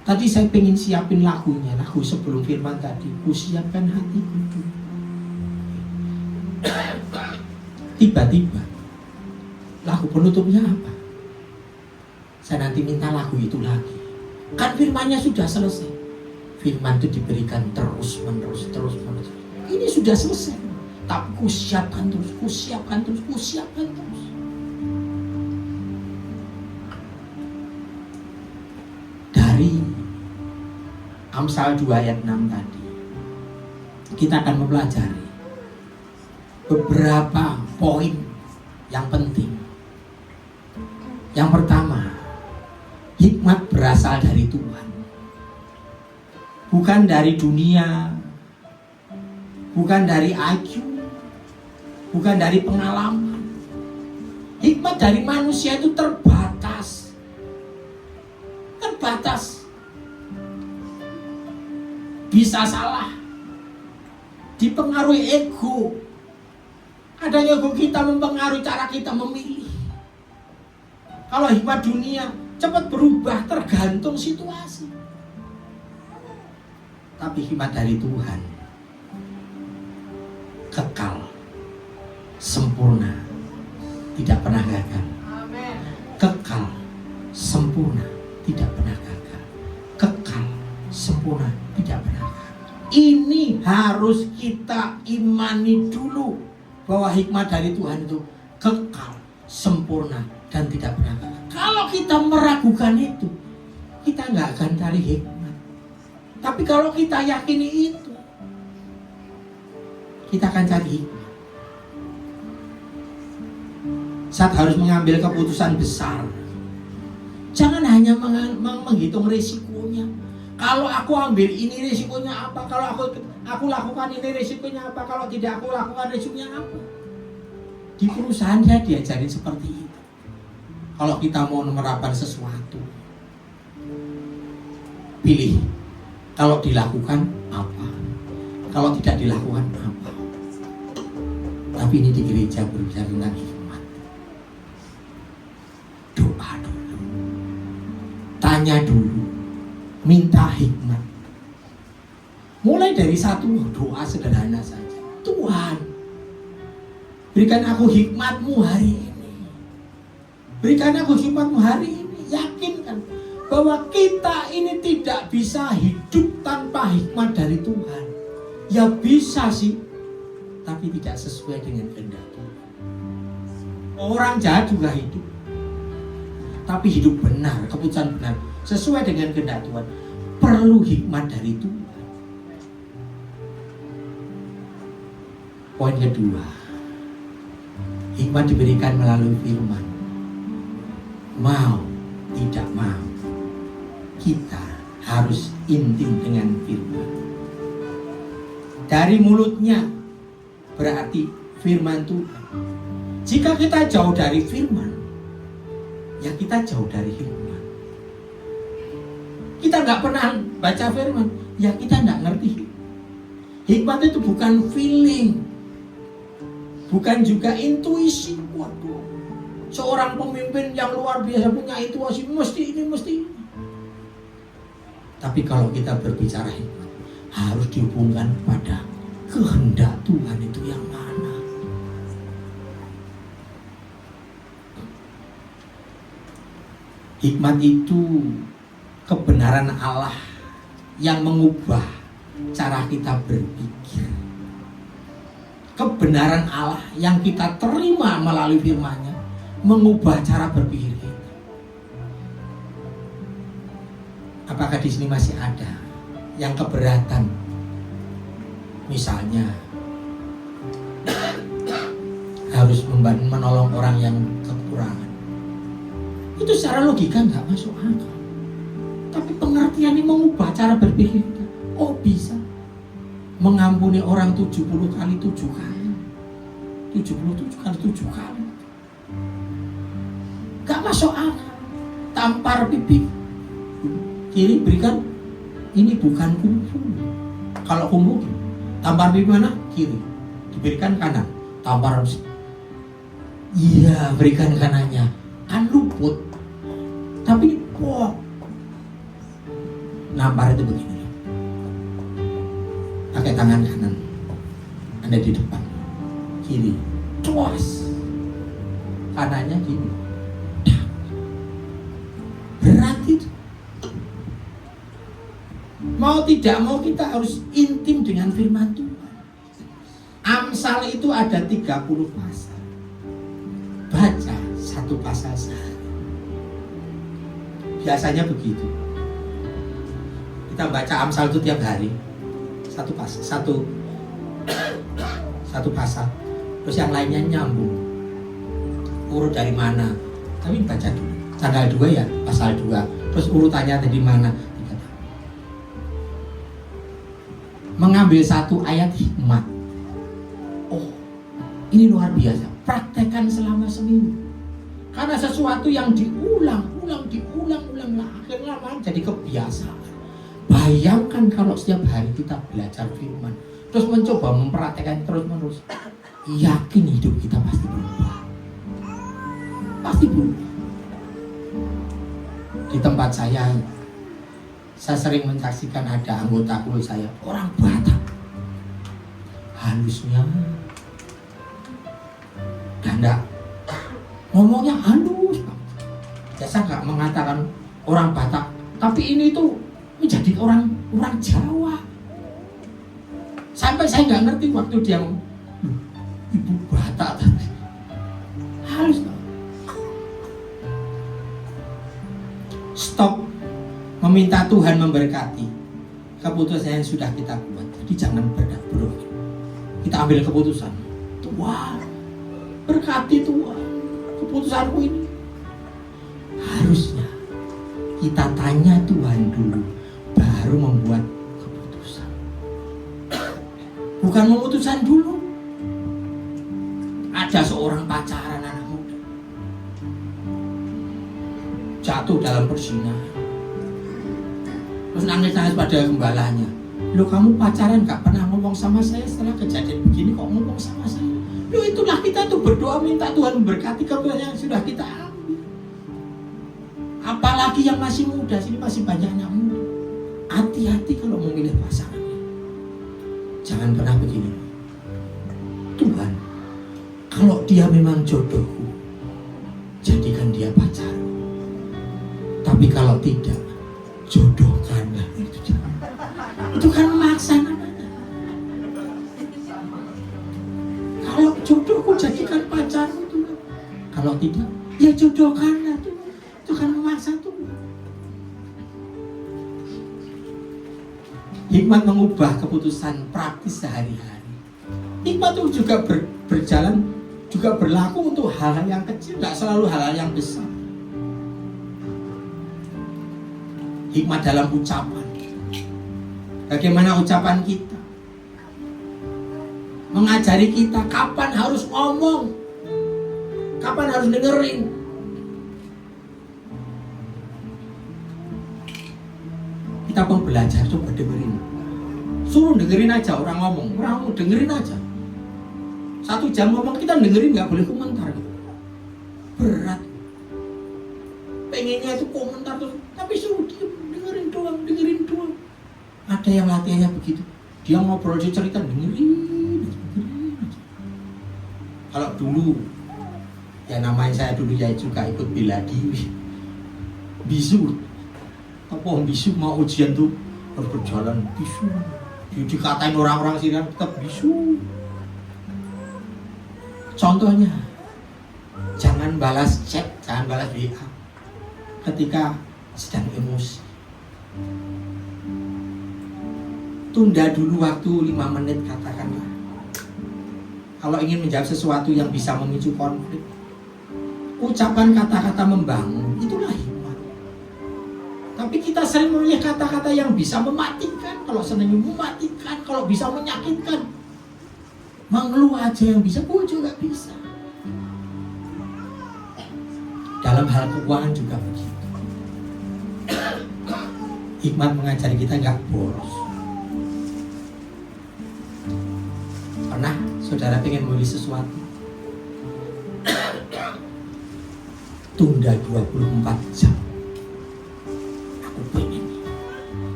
Tadi saya pengen siapin lagunya, lagu sebelum firman tadi. Ku siapkan hatiku. Tiba-tiba lagu penutupnya apa? Saya nanti minta lagu itu lagi. Kan firmannya sudah selesai. Firman itu diberikan terus-menerus. Ini sudah selesai. Tapi ku siapkan terus. Dari Amsal 2 ayat 6 tadi, kita akan mempelajari beberapa poin yang penting. Yang pertama, hikmat berasal dari Tuhan, bukan dari dunia, bukan dari IQ, bukan dari pengalaman. Hikmat dari manusia itu terbatas. Bisa salah, dipengaruhi ego. Adanya ego kita mempengaruhi cara kita memilih. Kalau hikmat dunia cepat berubah tergantung situasi. Tapi hikmat dari Tuhan kekal, sempurna, tidak pernah gagal. Kekal, sempurna, tidak pernah gagal. Kekal, sempurna, tidak pernah gagal. Ini harus kita imani dulu, bahwa hikmat dari Tuhan itu kekal, sempurna, dan tidak pernah gagal. Kalau kita meragukan itu, kita nggak akan cari hikmat. Tapi kalau kita yakini itu, kita akan cari hikmat. Saat harus mengambil keputusan besar, jangan hanya menghitung risikonya. Kalau aku ambil ini risikonya apa? Kalau aku lakukan ini risikonya apa? Kalau tidak aku lakukan risikonya apa? Di perusahaan dia diajarin seperti itu. Kalau kita mau menerapkan sesuatu, pilih. Kalau dilakukan apa? Kalau tidak dilakukan apa? Tapi ini di gereja berbicara tentang hikmat. Doa dulu, tanya dulu, minta hikmat. Mulai dari satu doa sederhana saja. Tuhan, Berikan aku hikmat-Mu hari ini. Berikan aku hikmat-Mu hari ini. Yakinkan bahwa kita ini tidak bisa hidup tanpa hikmat dari Tuhan. Ya bisa sih, tapi tidak sesuai dengan kehendak Tuhan. Orang jahat juga hidup, tapi hidup benar, keputusan benar, sesuai dengan kehendak Tuhan. Perlu hikmat dari Tuhan. Poin kedua, hikmat diberikan melalui firman. Mau tidak mau, kita harus intim dengan firman. Dari mulutnya berarti firman Tuhan. Jika kita jauh dari firman, ya kita jauh dari hikmat. Kita nggak pernah baca firman, ya kita nggak ngerti. Hikmat itu bukan feeling, bukan juga intuisi. Waduh, seorang pemimpin yang luar biasa punya intuisi, mesti ini, mesti ini. Tapi kalau kita berbicara hikmat, harus dihubungkan pada kehendak Tuhan itu yang mana. Hikmat itu kebenaran Allah yang mengubah cara kita berpikir. Kebenaran Allah yang kita terima melalui firman-Nya mengubah cara berpikir kita. Apakah di sini masih ada yang keberatan? Misalnya harus menolong orang yang kekurangan. Itu secara logika nggak masuk akal. Tapi pengertian ini mengubah cara berpikir kita. Oh bisa. Mengampuni orang 70 kali 7 kali. 77 kali 7 kali. Gak masuk akal. Tampar pipi kiri berikan. Ini bukan kungfu. Kalau kungfu tampar pipi mana? Kiri. Diberikan kanan. Tampar. Iya, berikan kanannya. Kan luput. Tapi wah, nampar itu begini. Pakai tangan kanan, Anda di depan, kiri, cuas, kanannya gini. Berat itu. Mau tidak mau kita harus intim dengan firman Tuhan. Amsal itu ada 30 pasal. Baca 1 pasal sehari. Biasanya begitu. Kita baca Amsal itu tiap hari. 1 pasal, satu pasal. Terus yang lainnya nyambung. Urut dari mana? Tapi baca dulu. Tanggal 2 ya, pasal 2. Terus urutannya dari mana? Mengambil 1 ayat hikmat. Oh, ini luar biasa. Praktekkan selama seminggu. Karena sesuatu yang diulang lah, akhirnya jadi kebiasaan. Bayangkan kalau setiap hari kita belajar firman, terus mencoba mempraktekkan terus-menerus, yakin hidup kita pasti berubah. Pasti berubah. Di tempat saya sering menyaksikan ada anggota keluarga saya, orang Batak. Halusnya ganda, ngomongnya halus. Saya nggak mengatakan orang Batak, tapi ini tuh menjadi orang Jawa. Sampai saya nggak ngerti waktu dia ibu Batak halus. Stop meminta Tuhan memberkati keputusan yang sudah kita buat. Jadi jangan berdabur. Kita ambil keputusan. Tuhan, berkati Tuhan keputusanku ini. Harusnya kita tanya Tuhan dulu, baru membuat keputusan. Bukan memutuskan dulu. Ada seorang pacaran anak muda, jatuh dalam perzinahan, terus nangis-nangis pada gembalanya. Loh, kamu pacaran gak pernah ngomong sama saya, setelah kejadian begini kok ngomong sama saya? Loh, itulah kita tuh berdoa minta Tuhan memberkati keputusan yang sudah kita ambil. Apalagi yang masih muda, sini masih banyak anak muda. Hati-hati kalau memilih pasangan. Jangan pernah begini. Tuhan, Kalau dia memang jodohku, jadikan dia pacar. Tapi kalau tidak, jodohkanlah itu jangan. Itu kan memaksa namanya. Kalau jodohku jadikan pacarmu Tuhan. Kalau tidak, ya jodohkanlah Tuhan. Itu kan memaksa Tuhan. Hikmat mengubah keputusan praktis sehari-hari. Hikmat itu juga berjalan, juga berlaku untuk hal-hal yang kecil, nggak selalu hal-hal yang besar. Hikmat dalam ucapan. Bagaimana ucapan kita mengajari kita kapan harus ngomong, kapan harus dengerin. Kita pun belajar, coba dengerin. Suruh dengerin aja orang ngomong, orang dengerin aja. 1 jam ngomong kita dengerin, nggak boleh komentar. Berat. Pengennya itu komentar terus, tapi suruh diem, dengerin doang. Ada yang latihannya begitu. Dia ngobrol, dia cerita, dengerin aja. Kalau dulu, ya namanya saya dulu ya juga ikut bela diri. Bisu. Apa bisu mau ujian tuh harus berjalan bisu. Dikatain orang-orang sini tetap bisu. Contohnya, jangan balas chat, jangan balas WA ketika sedang emosi. Tunda dulu waktu 5 menit katakanlah. Kalau ingin menjawab sesuatu yang bisa memicu konflik, ucapan kata-kata membangun, itulah hikmat. Tapi kita sering memilih kata-kata yang bisa mematikan. Kalau senang mematikan, kalau bisa menyakitkan. Mengeluh aja yang bisa, pujuk gak bisa. Dalam hal keuangan juga begitu. Hikmat mengajari kita gak boros. Pernah saudara pengen beli sesuatu, tunda 24 jam. Aku pengen,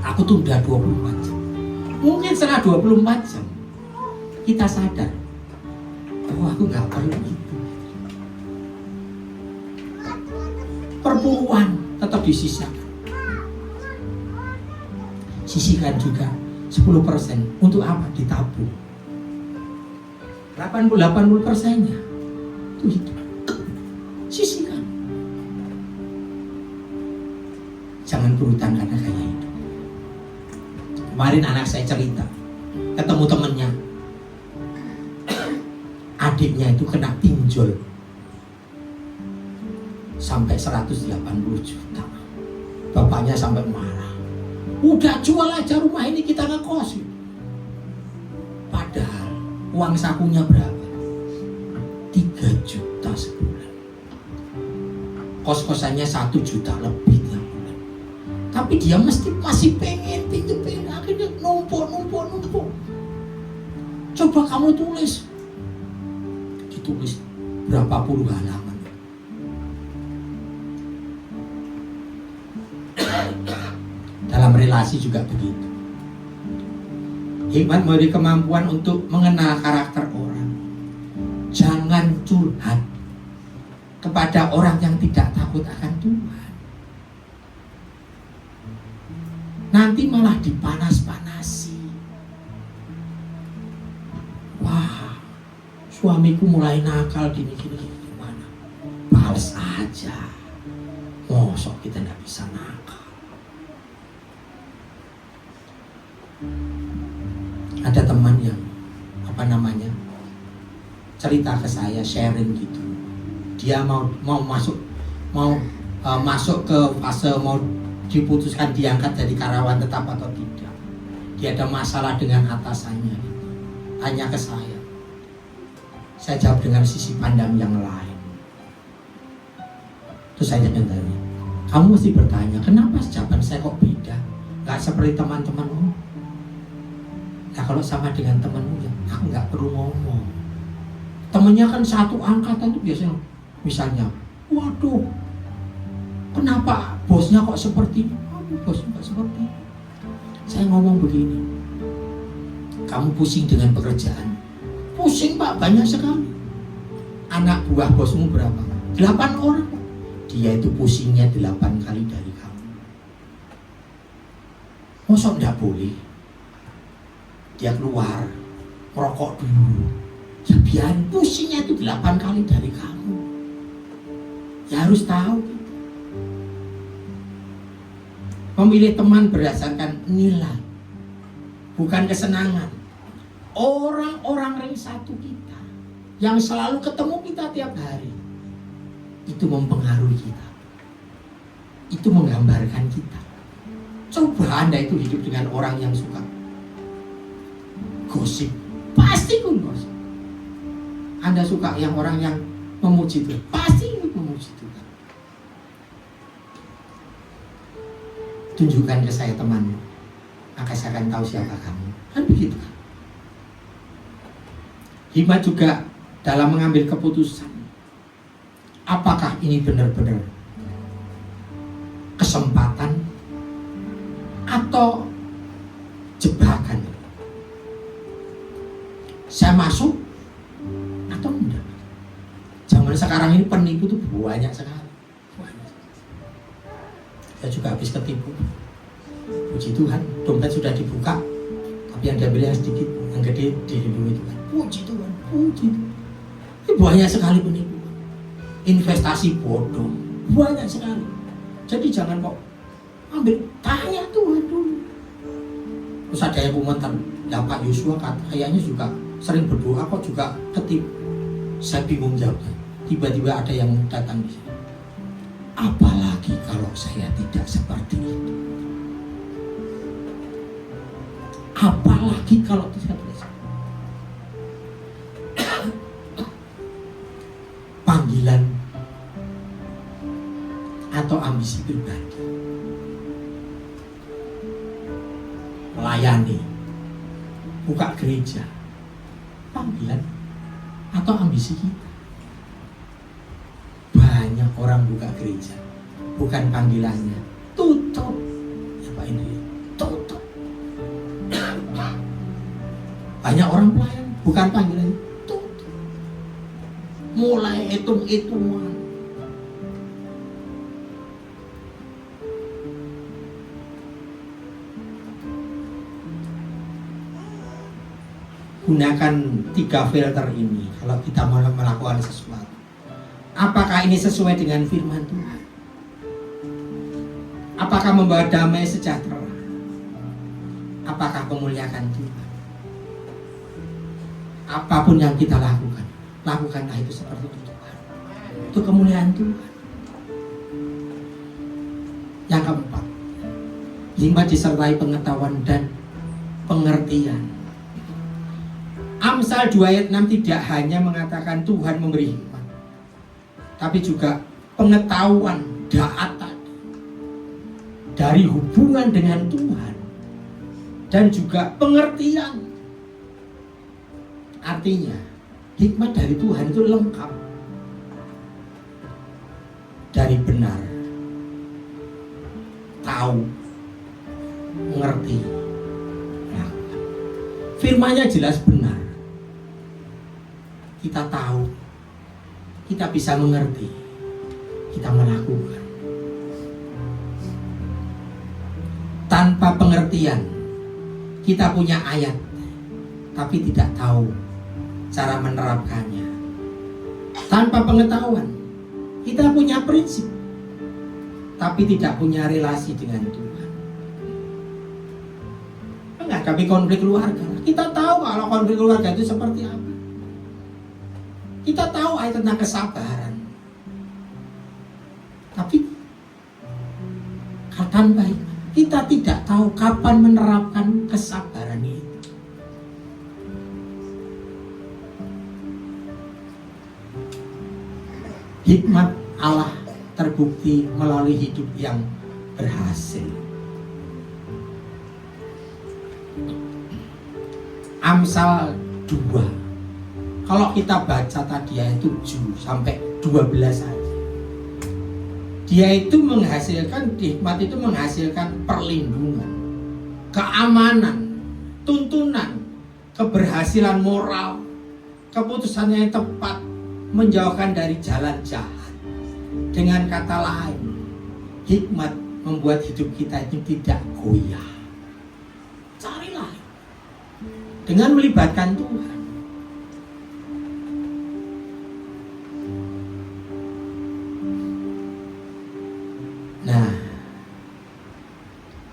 aku tunda 24 jam. Mungkin setelah 24 jam kita sadar, oh aku gak perlu itu. Perpuluhan tetap disisihkan. Sisihkan juga 10% untuk apa? Ditabung. 80-80%-nya itu hidup. Sisihkan. Jangan berhutang karena kaya hidup. Kemarin anak saya cerita, ketemu temennya, adiknya itu kena pinjol sampai 180 juta. Bapaknya sampai marah. Udah jual aja rumah ini, kita ngekos. Padahal uang sakunya berapa? 3 juta sebulan. Kos-kosannya 1 juta lebih tiap bulan. Tapi dia masih pengen pinjem, akhirnya numpuk. Coba kamu tulis. Ditulis berapa puluh halaman. Dalam relasi juga begitu. Hikmat memberi kemampuan untuk mengenal karakter orang. Jangan curhat kepada orang yang tidak takut akan Tuhan. Nanti malah dipanas-panasi. Wah, suamiku mulai nakal gini gimana? Balas aja. Mosok kita tidak bisa nakal. Ada teman yang cerita ke saya, sharing gitu. Dia mau masuk ke fase mau diputuskan diangkat jadi karyawan tetap atau tidak. Dia ada masalah dengan atasannya. Tanya ke saya. Saya jawab dengan sisi pandang yang lain. Terus saya tanya, kamu mesti bertanya, kenapa jawaban saya kok beda? Gak seperti teman-temanmu. Nah kalau sama dengan temanmu ya, aku gak perlu ngomong. Temennya kan satu angkatan tuh biasanya, misalnya, waduh, kenapa bosnya kok seperti ini? Bosnya kok seperti ini? Saya ngomong begini, kamu pusing dengan pekerjaan? Pusing Pak, banyak sekali. anak buah bosmu berapa? 8 orang. Dia itu pusingnya 8 kali dari kamu. Masa enggak boleh? Dia keluar, merokok dulu. Ya biar pusingnya itu 8 kali dari kamu. Ya harus tahu. Memilih teman berdasarkan nilai, bukan kesenangan. Orang-orang ring satu kita yang selalu ketemu kita tiap hari, itu mempengaruhi kita, itu menggambarkan kita. Coba Anda itu hidup dengan orang yang suka gosip, pasti pun gosip. Anda suka yang orang yang memuji Tuhan, pasti memuji Tuhan. Tunjukkan ke saya temanmu, maka saya akan tahu siapa kamu. Kan begitu kan? Hikmat juga dalam mengambil keputusan. Apakah ini benar-benar kesempatan atau jebakan? Saya masuk atau enggak? Zaman sekarang ini penipu tuh banyak sekali. Saya juga habis ketipu. Puji Tuhan, dompet sudah dibuka, tapi yang diambil yang sedikit, yang gede dilindungi Tuhan. Puji Tuhan, puji Tuhan. Ini banyak sekali penipu. Investasi bodoh, banyak sekali. Jadi jangan kok ambil, tanya Tuhan dulu. Terus ada yang komentar, ya Pak Yosua kayaknya juga sering berdoa kok juga ketipu. Saya bingung jawabnya. Tiba-tiba ada yang datang di sini. Apalagi kalau saya tidak seperti itu. Apalagi kalau tidak seperti itu. Panggilan atau ambisi pribadi. Melayani, buka gereja. Panggilan atau ambisi kita. Banyak orang buka gereja, bukan panggilannya, tutup. Ya Pak Indri, tutup. Banyak orang pelayan, bukan panggilannya, tutup. Mulai hitung-hitungan. Gunakan 3 filter ini kalau kita mau melakukan sesuatu. Apakah ini sesuai dengan firman Tuhan? Apakah membawa damai sejahtera? Apakah memuliakan Tuhan? Apapun yang kita lakukan, lakukanlah itu seperti itu Tuhan. Itu kemuliaan Tuhan. Yang keempat, hikmat disertai pengetahuan dan pengertian. Amsal 2 ayat 6 tidak hanya mengatakan Tuhan memberi hikmat, tapi juga pengetahuan daatan dari hubungan dengan Tuhan dan juga pengertian. Artinya hikmat dari Tuhan itu lengkap dari benar, tahu, mengerti. Nah, firman-Nya jelas benar. Kita tahu, kita bisa mengerti, kita melakukan. Tanpa pengertian, kita punya ayat, tapi tidak tahu cara menerapkannya. Tanpa pengetahuan, kita punya prinsip, tapi tidak punya relasi dengan Tuhan. Menghadapi konflik keluarga, kita tahu kalau konflik keluarga itu seperti apa. Kita tahu ayat tentang kesabaran, tapi tanpa kita tidak tahu kapan menerapkan kesabaran itu. Hikmat Allah terbukti melalui hidup yang berhasil. Amsal 2. Kalau kita baca tadi ayat 7 sampai 12 saja. Dia itu menghasilkan, hikmat itu menghasilkan perlindungan, keamanan, tuntunan, keberhasilan moral, keputusan yang tepat, menjauhkan dari jalan jahat. Dengan kata lain, hikmat membuat hidup kita itu tidak goyah. Carilah dengan melibatkan Tuhan. Nah,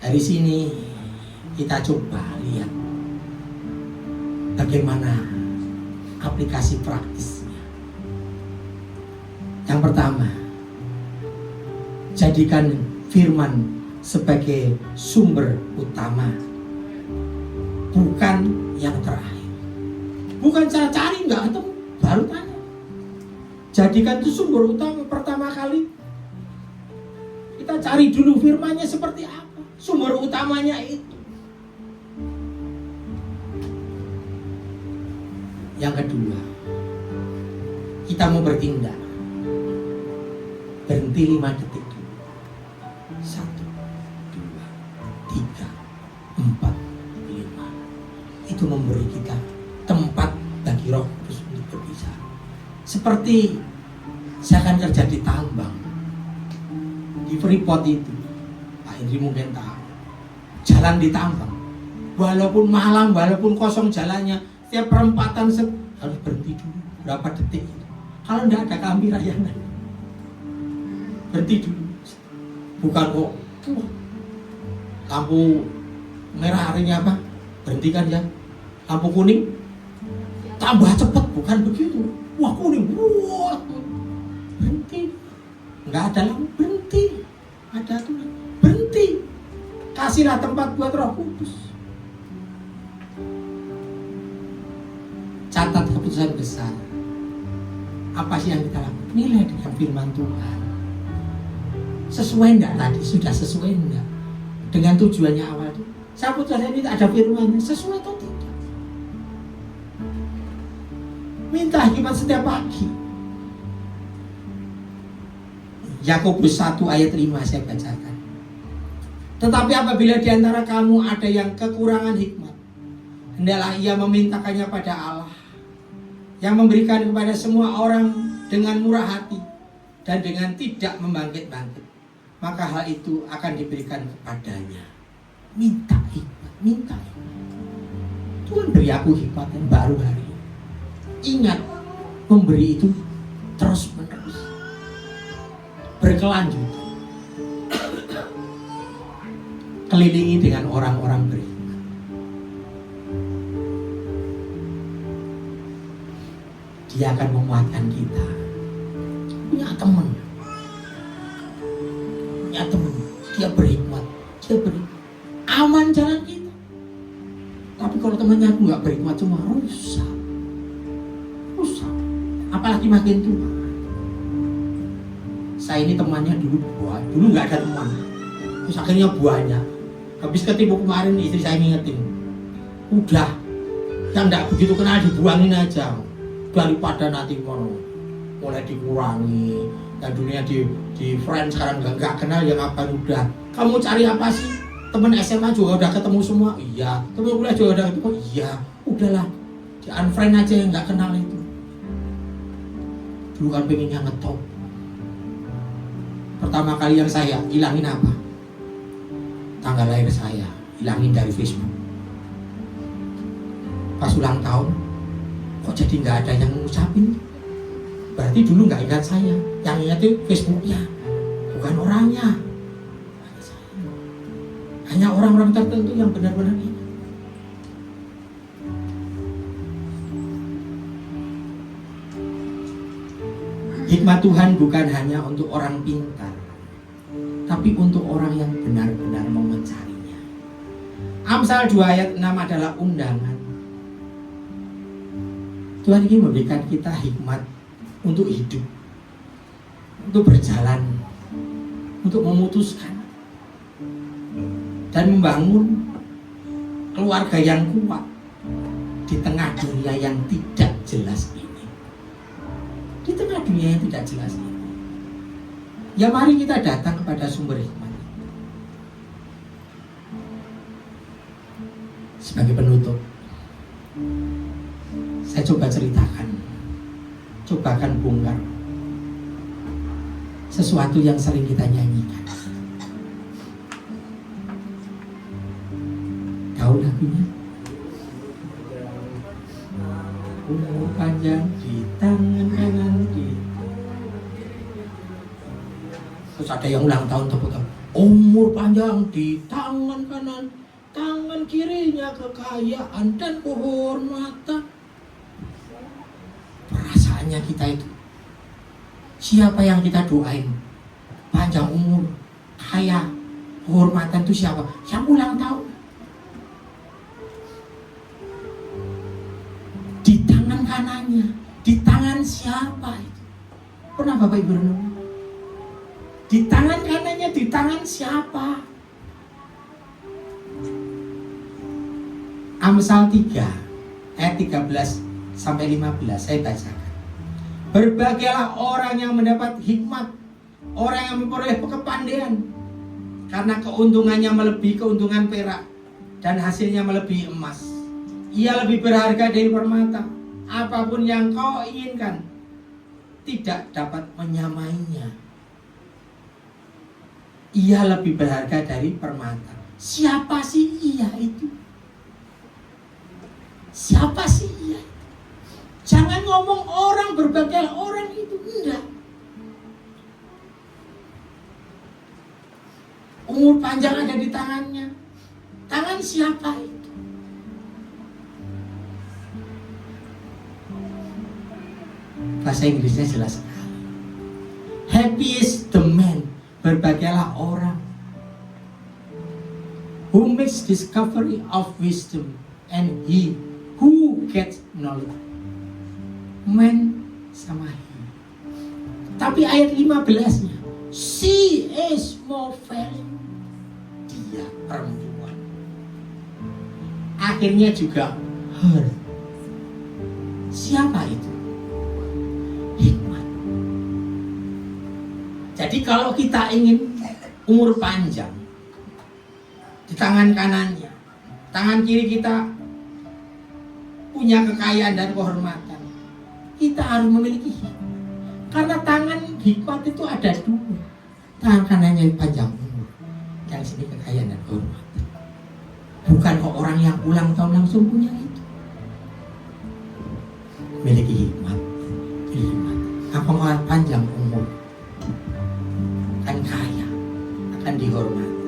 dari sini kita coba lihat bagaimana aplikasi praktisnya. Yang pertama, jadikan firman sebagai sumber utama, bukan yang terakhir. Bukan cara cari nggak ketemu, baru tanya. Jadikan itu sumber utama pertama kali. Kita cari dulu firmannya seperti apa, sumber utamanya itu. Yang kedua, kita mau bertindak. Berhenti 5 detik dulu. 1, 2, 3, 4, 5. Itu memberi kita tempat bagi Roh Kudus untuk berbicara. Seperti saya akan kerja di tambang, di Freeport itu, Pak Indri mungkin tahu. Jalan di tambang, walaupun malam, walaupun kosong jalannya, setiap perempatan harus berhenti dulu berapa detik. Kalau tidak ada kamera yang berhenti dulu. Bukan kok lampu merah artinya apa? Berhentikan ya. Lampu kuning tambah cepat, bukan begitu. Wah kuning, wah berhenti. Nggak ada lampu, berhenti. Ada tuh, berhenti. Kasihlah tempat buat Roh Kudus. Catat keputusan besar. Apa sih yang kita lakukan? Nilai dengan firman Tuhan. Sesuai enggak tadi? Sudah sesuai enggak? Dengan tujuannya awal itu. Saya putuskan ini ada firmannya. Sesuai atau tidak? Minta hikmat setiap pagi. Yakobus 1 ayat 5 saya bacakan. Tetapi apabila di antara kamu ada yang kekurangan hikmat, hendaklah ia memintakannya pada Allah, yang memberikan kepada semua orang dengan murah hati dan dengan tidak membangkit-bangkit, maka hal itu akan diberikan kepadanya. Minta hikmat, minta hikmat. Tuhan beri aku hikmat yang baru hari ini. Ingat, memberi itu terus menerus, berkelanjutan. Kelilingi dengan orang-orang berhikmat. Dia akan menguatkan kita. Punya teman, dia berhikmat, aman jalan kita. Tapi kalau temannya aku nggak berhikmat, cuma rusak. Apalagi makin tua. Saya ini temannya dulu nggak ada teman, terus akhirnya banyak. Habis ketipu kemarin istri saya ngingetin, udah yang nggak begitu kenal dibuangin aja, daripada nanti mulai dikurangi. Yang dunia di friend sekarang nggak kenal, ya ngapain udah. Kamu cari apa sih? Temen SMA juga udah ketemu semua, iya. Temen kuliah juga udah ketemu, iya. Udahlah, di unfriend aja yang nggak kenal itu. Dulu kan pengennya ngetop. Pertama kali yang saya hilangin apa? Tanggal lahir saya, hilangin dari Facebook. Pas ulang tahun, kok jadi nggak ada yang ngucapin? Berarti dulu nggak ingat saya, yang ingat itu Facebooknya, bukan orangnya. Hanya orang-orang tertentu yang benar-benar ingat. Hikmat Tuhan bukan hanya untuk orang pintar, tapi untuk orang yang benar-benar mau mencarinya. Amsal 2 ayat 6 adalah undangan. Tuhan ingin memberikan kita hikmat untuk hidup, untuk berjalan, untuk memutuskan, dan membangun keluarga yang kuat di tengah dunia yang tidak jelas ini. Di tengah dunia yang tidak jelas ini, ya mari kita datang kepada sumber hikmat. Sebagai penutup, saya coba ceritakan, Coba kan bongkar sesuatu yang sering kita nyanyikan. Tahu lagunya? Umur panjang di tangan kanan terus ada yang ulang tahun tepuk-tepuk. Umur panjang di tangan kanan, tangan kirinya kekayaan dan kehormatan. Perasaannya kita itu, siapa yang kita doain panjang umur, kaya, kehormatan itu siapa? Yang ulang tahun. Di tangan kanannya, di tangan siapa itu? Pernah Bapak Ibu renung? Di tangan kanannya, di tangan siapa? Amsal 3 ayat 13 sampai 15 saya bacakan. Berbahagialah orang yang mendapat hikmat, orang yang memperoleh kepandaian, karena keuntungannya melebihi keuntungan perak dan hasilnya melebihi emas. Ia lebih berharga dari permata. Apapun yang kau inginkan tidak dapat menyamainya. Ia lebih berharga dari permata. Siapa sih ia itu? Siapa sih ia? Jangan ngomong orang berbagai orang itu, enggak. Umur panjang ada di tangannya. Tangan siapa itu? Bahasa Inggrisnya jelas sekali. Happy is the man, berbahagialah orang who makes discovery of wisdom and he who gets knowledge. Man sama he. Tapi ayat 15-nya, she is more valuable. Dia perempuan. Akhirnya juga her. Siapa itu? Hikmat. Jadi kalau kita ingin umur panjang, di tangan kanannya, tangan kiri kita punya kekayaan dan kehormatan, kita harus memiliki hikmat. Karena tangan hikmat itu ada dua. Tangan kanannya panjang umur, yang sini kekayaan dan kehormatan. Bukan kok orang yang ulang tahun langsung punya itu. Memiliki hikmat, memiliki hikmat. Apa mau panjang umur, akan kaya, akan dihormati.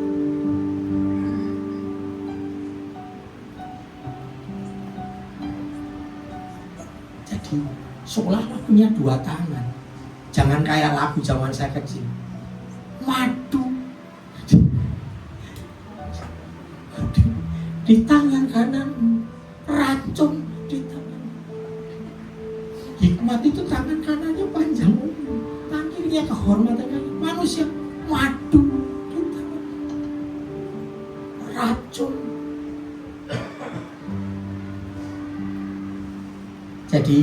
Jadi seolah-olah punya dua tangan. Jangan kayak lagu zaman saya kecil, madu di tangan kanan, racun di tangan. Hikmat itu tangan kanannya panjang, tangan kirinya kehormatan. Manusia madu di tangan, racun. Jadi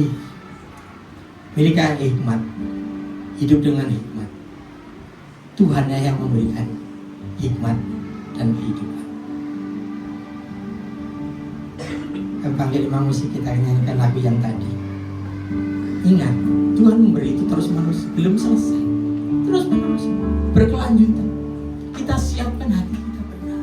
miliklah hikmat, hidup dengan hikmat. Tuhannya yang memberikan hikmat dan kehidupan. Panggil imam musik kita nyanyikan lagu yang tadi. Ingat, Tuhan memberi itu terus menerus, belum selesai, terus menerus, berkelanjutan. Kita siapkan hati kita benar.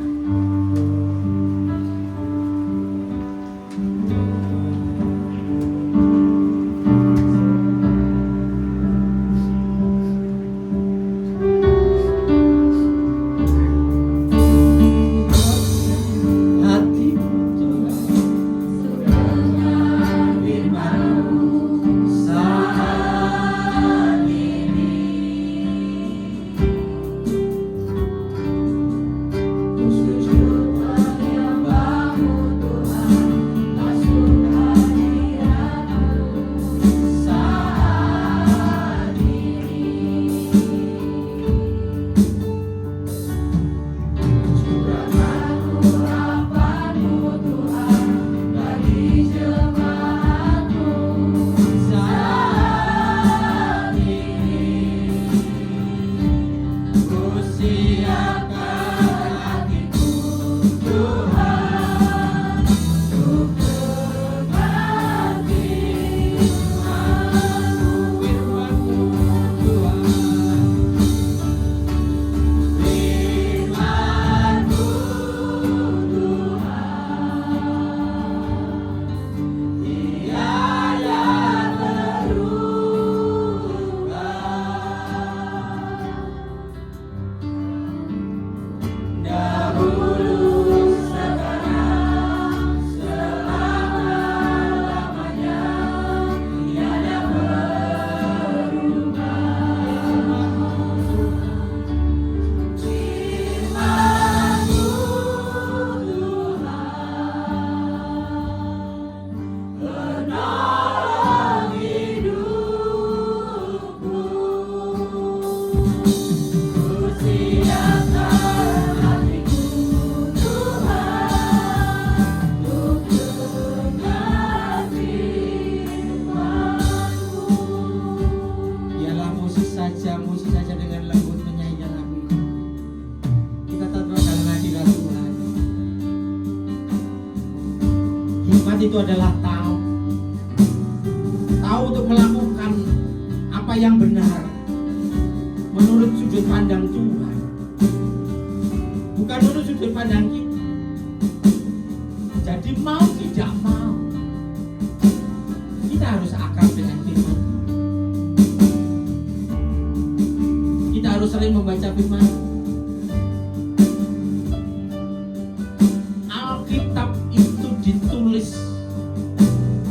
Biarlah musik saja dengan lembut menyanyikan lagu ini. Kita tetap dalam hadirat Tuhan. Hikmat itu adalah tahu untuk melakukan apa yang benar menurut sudut pandang Tuhan, bukan menurut sudut pandang kita. Jadi mau tidak mau, kita harus akrab dengan firman. Kita harus sering membaca firman. Alkitab itu ditulis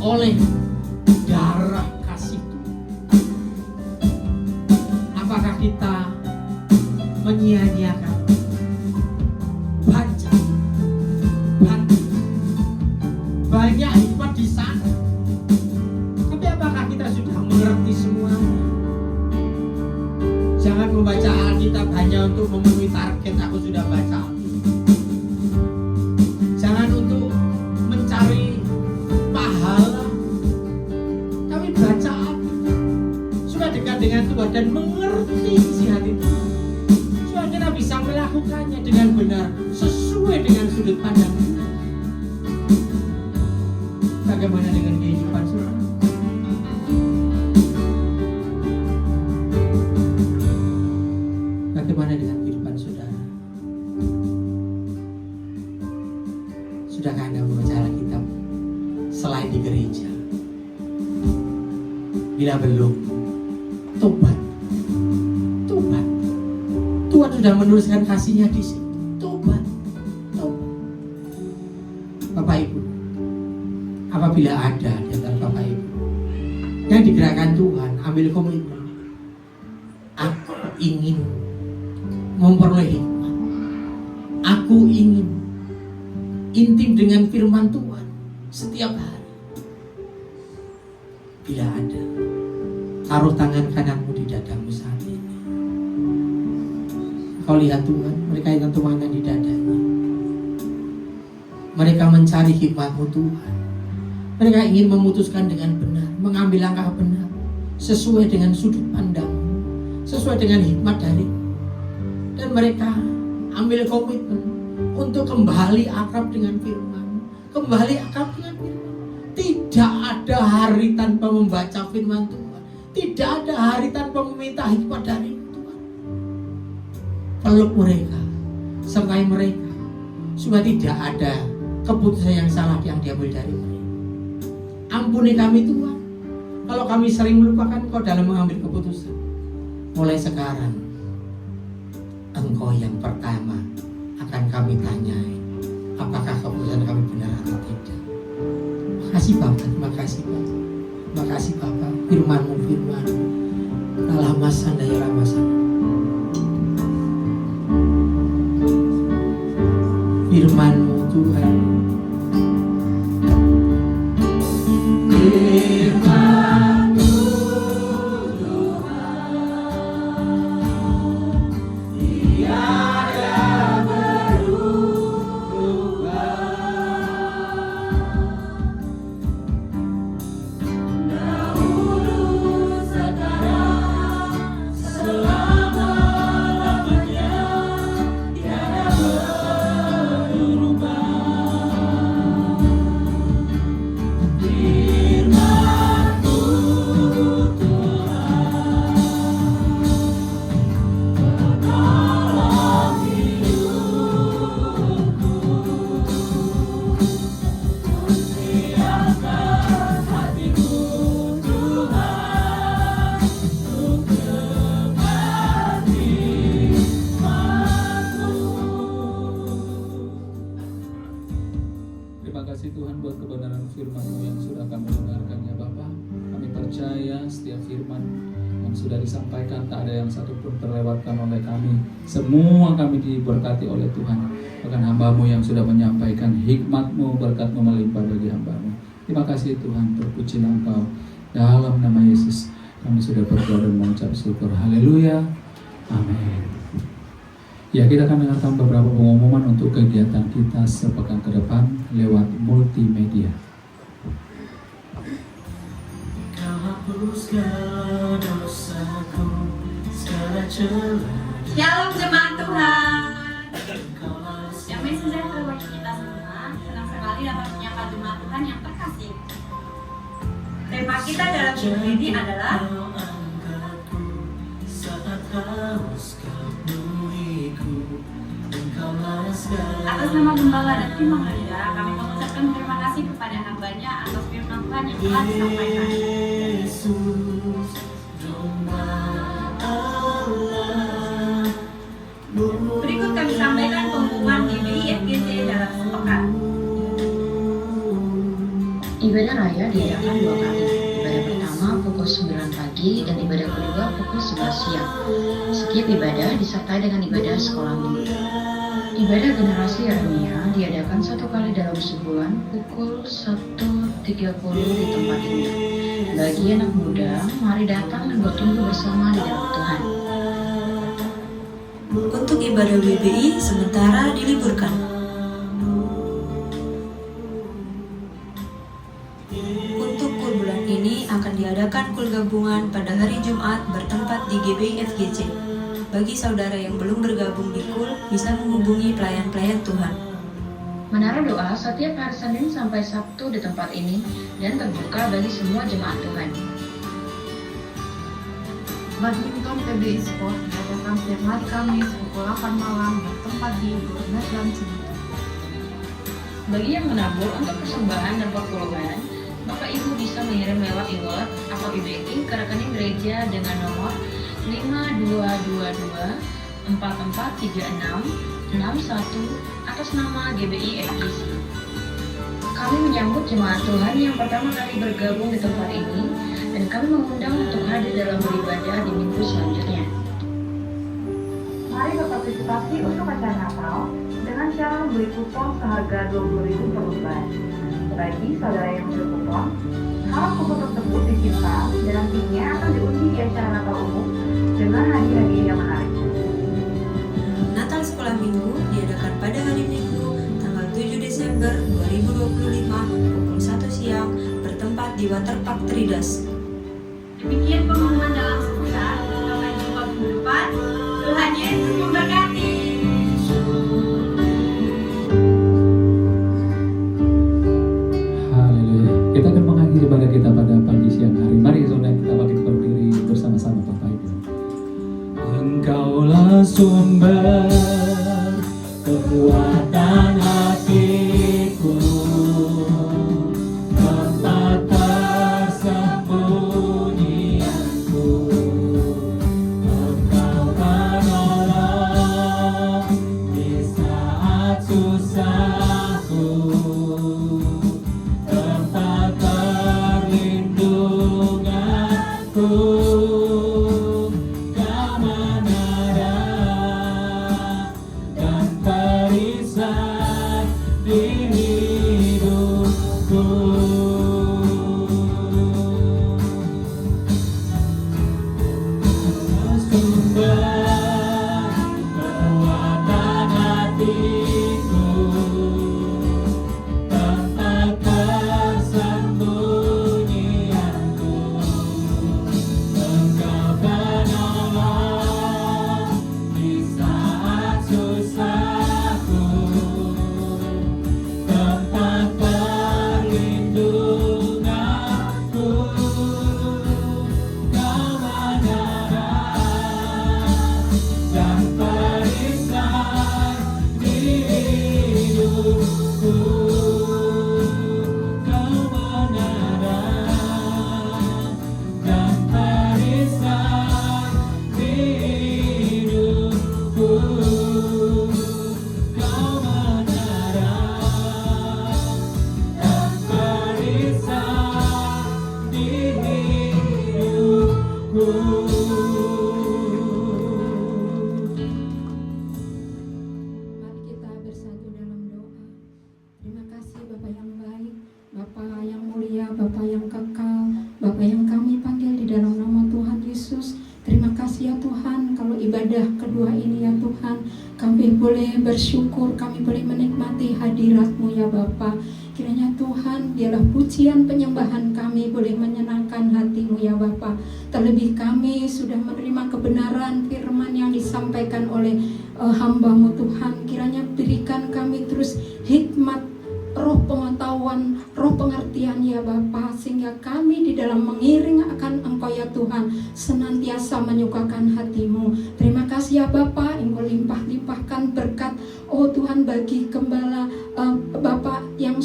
oleh darah kasih Tuhan. Apakah kita menyia-nyiakan baca? Banyak hikmat di sana. Tapi apakah kita sudah mengerti semuanya? Jangan membaca Alkitab hanya untuk memenuhi target aku sudah baca. Jangan untuk mencari pahala. Tapi baca Alkitab supaya dekat dengan Tuhan dan mengerti isi hati Tuhan. Supaya kita bisa melakukannya dengan benar sesuai dengan sudut pandang Tuhan. Bagaimana dengan kehidupan saudara? Bagaimana dengan kehidupan saudara? Sudahkah Anda membaca Alkitab selain di gereja? Bila belum, tobat. Tobat. Tuhan sudah menuliskan kasih-Nya di situ. Tobat. Tobat. Bapak Ibu, apabila ada di antara Bapak Ibu yang digerakkan Tuhan, ambil komitmen. Aku ingin memperoleh hikmat. Aku ingin intim dengan firman Tuhan setiap hari. Bila ada, taruh tangan kananmu di dadamu saat ini. Kau lihat Tuhan, mereka yang tangan di dadanya. Mereka mencari hikmat-Mu Tuhan. Mereka ingin memutuskan dengan benar, mengambil langkah benar, sesuai dengan sudut pandang-Mu, sesuai dengan hikmat dari-Mu. Dan mereka ambil komitmen untuk kembali akrab dengan firman, kembali akrab dengan firman. Tidak ada hari tanpa membaca firman Tuhan. Tidak ada hari tanpa meminta hikmat dari Tuhan. Peluk mereka, sertai mereka, supaya tidak ada keputusan yang salah yang diambil dari mereka. Ampuni kami Tuhan, kalau kami sering melupakan Engkau dalam mengambil keputusan. Mulai sekarang, Engkau yang pertama akan kami tanyai, apakah keputusan kami benar atau tidak. Makasih Bapak, terima kasih Bapak. Terima kasih Bapak, firman-Mu, firman-Mu. Alama sandaya ramasana. Firman-Mu Tuhan. Firman-Mu Tuhan. Tiada berubah. Dahulu, sekarang, selama-lamanya, tiada berubah. Firman-Mu Tuhan, penolong hidupku, siapkan hatiku Tuhan, untuk dengar firman-Mu. Terima kasih Tuhan buat kebenaran firman-Mu yang sudah kami dengarkan ya Bapa. Kami percaya setiap firman yang sudah disampaikan tak ada yang satupun terlewatkan oleh kami. Semua kami diberkati oleh Tuhan. Bahkan hamba-Mu yang sudah menyampaikan hikmat-Mu, berkat-Mu melimpah bagi hamba-Mu. Terima kasih Tuhan, terpuji Engkau. Dalam nama Yesus kami sudah berdoa dan mengucap syukur. Haleluya. Amin. Ya, kita akan dengarkan beberapa pengumuman untuk kegiatan kita sepekan ke depan lewat multimedia. Kau hapuskan dosaku, segala celah. Shalom jemaat Tuhan. Damai sejahtera bagi kita semua. Senang sekali dapat menyapa jemaat Tuhan yang terkasih. Tema kita dalam minggu ini adalah atas nama Gembala dan Tim Mengada, kami mengucapkan terima kasih kepada hambanya atas firman Tuhan yang telah disampaikan. Berikut kami sampaikan pengumuman GBI FGC dalam sepekan. Ibadah raya diadakan 2 kali. Ibadah pertama pukul 9 pagi dan ibadah kedua pukul 11 siang. Setiap ibadah disertai dengan ibadah sekolah minggu. Ibadah generasi Yeremia diadakan 1 kali dalam sebulan pukul 1.30 di tempat ini. Bagi anak muda, mari datang dan bertumbuh bersama di dalam Tuhan. Untuk ibadah WBI sementara diliburkan. Untuk kul bulan ini akan diadakan kul gabungan pada hari Jumat bertempat di GBI FGC. Bagi saudara yang belum bergabung di kul, bisa menghubungi pelayan-pelayan Tuhan. Menara doa setiap hari Senin sampai Sabtu di tempat ini dan terbuka bagi semua jemaat Tuhan. Badminton PBI Sport diadakan setiap hari Kamis pukul 8 malam bertempat di Burnes dan Cibitung. Bagi yang menabur untuk persembahan dan perpuluhan, Bapak Ibu bisa mengirim lewat e-wallet atau e-banking ke rekening gereja dengan nomor 5222 4436 61 atas nama GBI FGC. Kami menyambut jemaat Tuhan yang pertama kali bergabung di tempat ini dan kami mengundang untuk hadir dalam beribadah di minggu selanjutnya. Mari berpartisipasi untuk acara Natal dengan cara membeli kupon seharga 20.000 per lembar. Bagi saudara yang membeli kupon, kalau kupon tersebut disimpan dan nantinya akan diundi di acara Natal umum dengan hadiah-hadiah yang menarik. Natal Sekolah Minggu diadakan pada hari Minggu, tanggal 7 Desember 2025, pukul 1 siang, bertempat di Waterpark Tridas. Demikian pengumuman dalam sepekan. Sampai jumpa minggu depan. Tuhan Yesus memberkati. Haleluya. Kita akan mengakhiri ibadah kita pada pagi siang hari. Mari saudara kita bangkit berdiri bersama-sama Bapak Ibu. Engkaulah sumber kekuatan hatiku, tempat persembunyianku. Engkau penolong di saat susahku, tempat perlindunganku. Kau menara dan perisai di hidupku. Sumber kekuatan hatiku, tempat persembunyianku. Engkau penolong di saat susahku, tempat perlindunganku. Kau menara dan perisai di hidupku. Kau menara dan perisai di hidupku. Kau menara dan perisai di hidupku. Mari kita bersatu dalam doa. Terima kasih Bapa yang baik, Bapa yang mulia, Bapa yang kekal, Bapa yang kami panggil di dalam nama Tuhan Yesus. Terima kasih kasih ya Tuhan, kalau ibadah kedua ini ya Tuhan, kami boleh bersyukur, kami boleh menikmati hadirat-Mu ya Bapa. Kiranya Tuhan, biarlah pujian penyembahan kami boleh menyenangkan hati-Mu ya Bapa. Terlebih kami sudah menerima kebenaran firman yang disampaikan oleh hamba-Mu Tuhan. Kiranya berikan kami terus hikmat, roh pengetahuan, roh pengertian ya Bapa, sehingga kami di dalam mengiring akan Engkau ya Tuhan senantiasa menyukakan hati-Mu. Terima kasih ya Bapa, Engkau limpah-limpahkan berkat oh Tuhan bagi gembala Bapak yang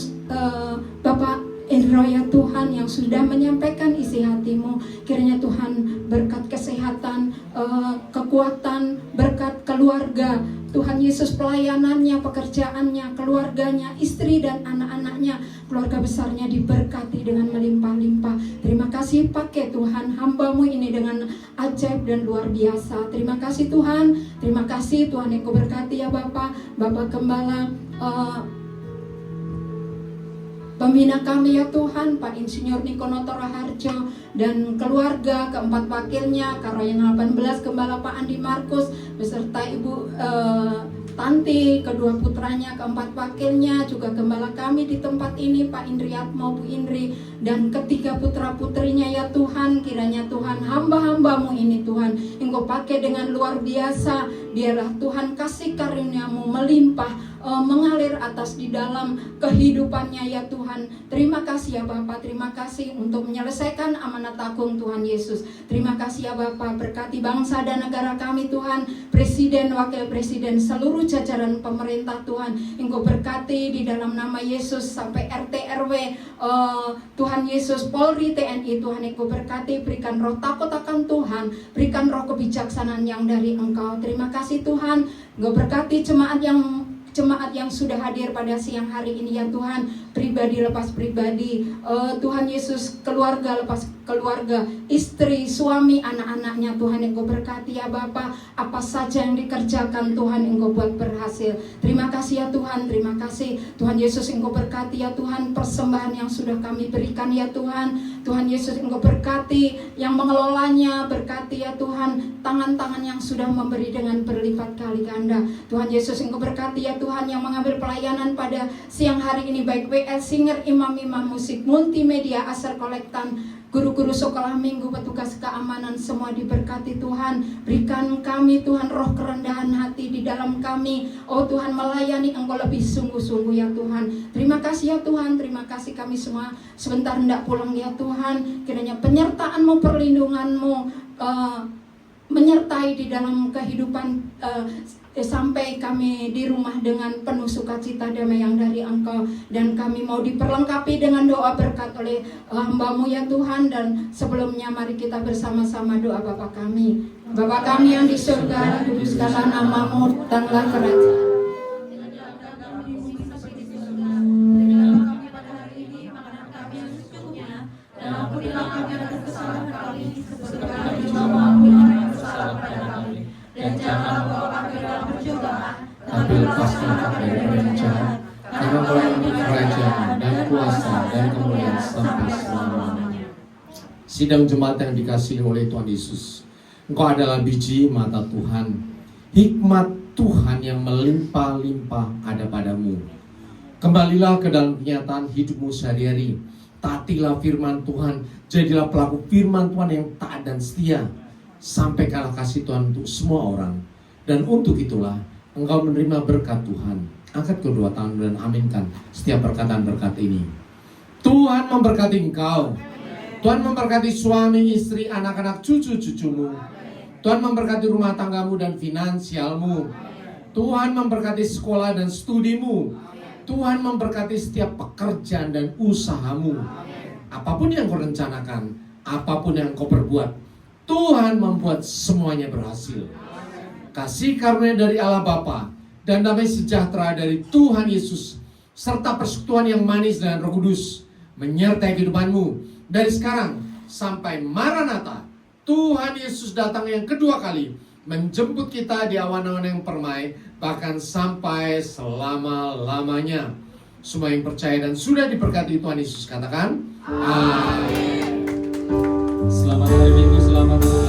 Bapak Indro ya Tuhan yang sudah menyampaikan isi hati-Mu. Kiranya Tuhan berkat kesehatan, kekuatan, berkat keluarga Tuhan Yesus, pelayanannya, pekerjaannya, keluarganya, istri dan anak-anaknya, keluarga besarnya diberkati dengan melimpah-limpah. Terima kasih, pakai Tuhan hamba-Mu ini dengan ajaib dan luar biasa. Terima kasih Tuhan, terima kasih Tuhan yang Kau berkati ya Bapak, Bapak Gembala, pembina kami ya Tuhan, Pak Insinyur Nikono Toraharjo dan keluarga, keempat wakilnya, Karo yang 18, Gembala Pak Andi Markus, beserta Ibu Tanti, kedua putranya, keempat wakilnya, juga gembala kami di tempat ini, Pak Indriatmo, Bu Indri, dan ketiga putra-putrinya ya Tuhan. Kiranya Tuhan hamba-hamba-Mu ini Tuhan, Engkau pakai dengan luar biasa. Biarlah Tuhan kasih karunia-Mu melimpah, mengalir atas di dalam kehidupannya ya Tuhan. Terima kasih ya Bapak, terima kasih untuk menyelesaikan amanat agung Tuhan Yesus. Terima kasih ya Bapak, berkati bangsa dan negara kami Tuhan, Presiden, Wakil Presiden, seluruh jajaran pemerintah Tuhan. Engkau berkati di dalam nama Yesus sampai RT RW Tuhan Yesus, Polri, TNI Tuhan. Engkau berkati, berikan roh takut akan Tuhan, berikan roh kebijaksanaan yang dari Engkau. Terima kasih Tuhan. Engkau berkati jemaat yang sudah hadir pada siang hari ini ya Tuhan, pribadi lepas pribadi, Tuhan Yesus, keluarga lepas keluarga, istri, suami, anak-anaknya Tuhan. Engkau berkati ya Bapa, apa saja yang dikerjakan Tuhan Engkau buat berhasil. Terima kasih ya Tuhan, terima kasih Tuhan Yesus. Engkau berkati ya Tuhan persembahan yang sudah kami berikan ya Tuhan. Tuhan Yesus, Engkau berkati yang mengelolanya, berkati ya Tuhan tangan-tangan yang sudah memberi dengan berlipat kali ganda. Tuhan Yesus, Engkau berkati ya Tuhan yang mengambil pelayanan pada siang hari ini, baik WL Singer, imam-imam musik, multimedia, asar kolektan, guru-guru sekolah minggu, petugas keamanan, semua diberkati Tuhan. Berikan kami Tuhan roh kerendahan hati di dalam kami, oh Tuhan, melayani Engkau lebih sungguh-sungguh ya Tuhan. Terima kasih ya Tuhan, terima kasih kami semua sebentar hendak pulang ya Tuhan. Kiranya penyertaan-Mu, perlindungan-Mu menyertai di dalam kehidupan sampai kami di rumah dengan penuh sukacita damai yang dari Engkau. Dan kami mau diperlengkapi dengan doa berkat oleh hamba-Mu ya Tuhan. Dan sebelumnya mari kita bersama-sama doa Bapa kami. Bapa kami yang di surga, dikuduskanlah nama-Mu, datanglah kerajaan. Dan janganlah bawa kami dalam pencobaan, tapi lepaskan kami dari yang jahat. Karena Engkau kerajaan dan kuasa dan kemuliaan sampai selamanya. Sidang jemaat yang dikasihi oleh Tuhan Yesus, Engkau adalah biji mata Tuhan. Hikmat Tuhan yang melimpah-limpah ada padamu. Kembalilah ke dalam kenyataan hidupmu sehari-hari. Taatilah firman Tuhan, jadilah pelaku firman Tuhan yang taat dan setia. Sampaikanlah kasih Tuhan untuk semua orang. Dan untuk itulah engkau menerima berkat Tuhan. Angkat kedua tangan dan aminkan setiap perkataan berkat ini. Tuhan memberkati engkau. Tuhan memberkati suami, istri, anak-anak, cucu-cucumu. Tuhan memberkati rumah tanggamu dan finansialmu. Tuhan memberkati sekolah dan studimu. Tuhan memberkati setiap pekerjaan dan usahamu. Apapun yang kau rencanakan, apapun yang kau perbuat, Tuhan membuat semuanya berhasil. Kasih karunia dari Allah Bapa dan damai sejahtera dari Tuhan Yesus serta persekutuan yang manis dan Roh Kudus menyertai kehidupanmu dari sekarang sampai Maranatha. Tuhan Yesus datang yang kedua kali menjemput kita di awan-awan yang permai, bahkan sampai selama-lamanya. Semua yang percaya dan sudah diberkati Tuhan Yesus katakan amin. Selamat hari Minggu, selamat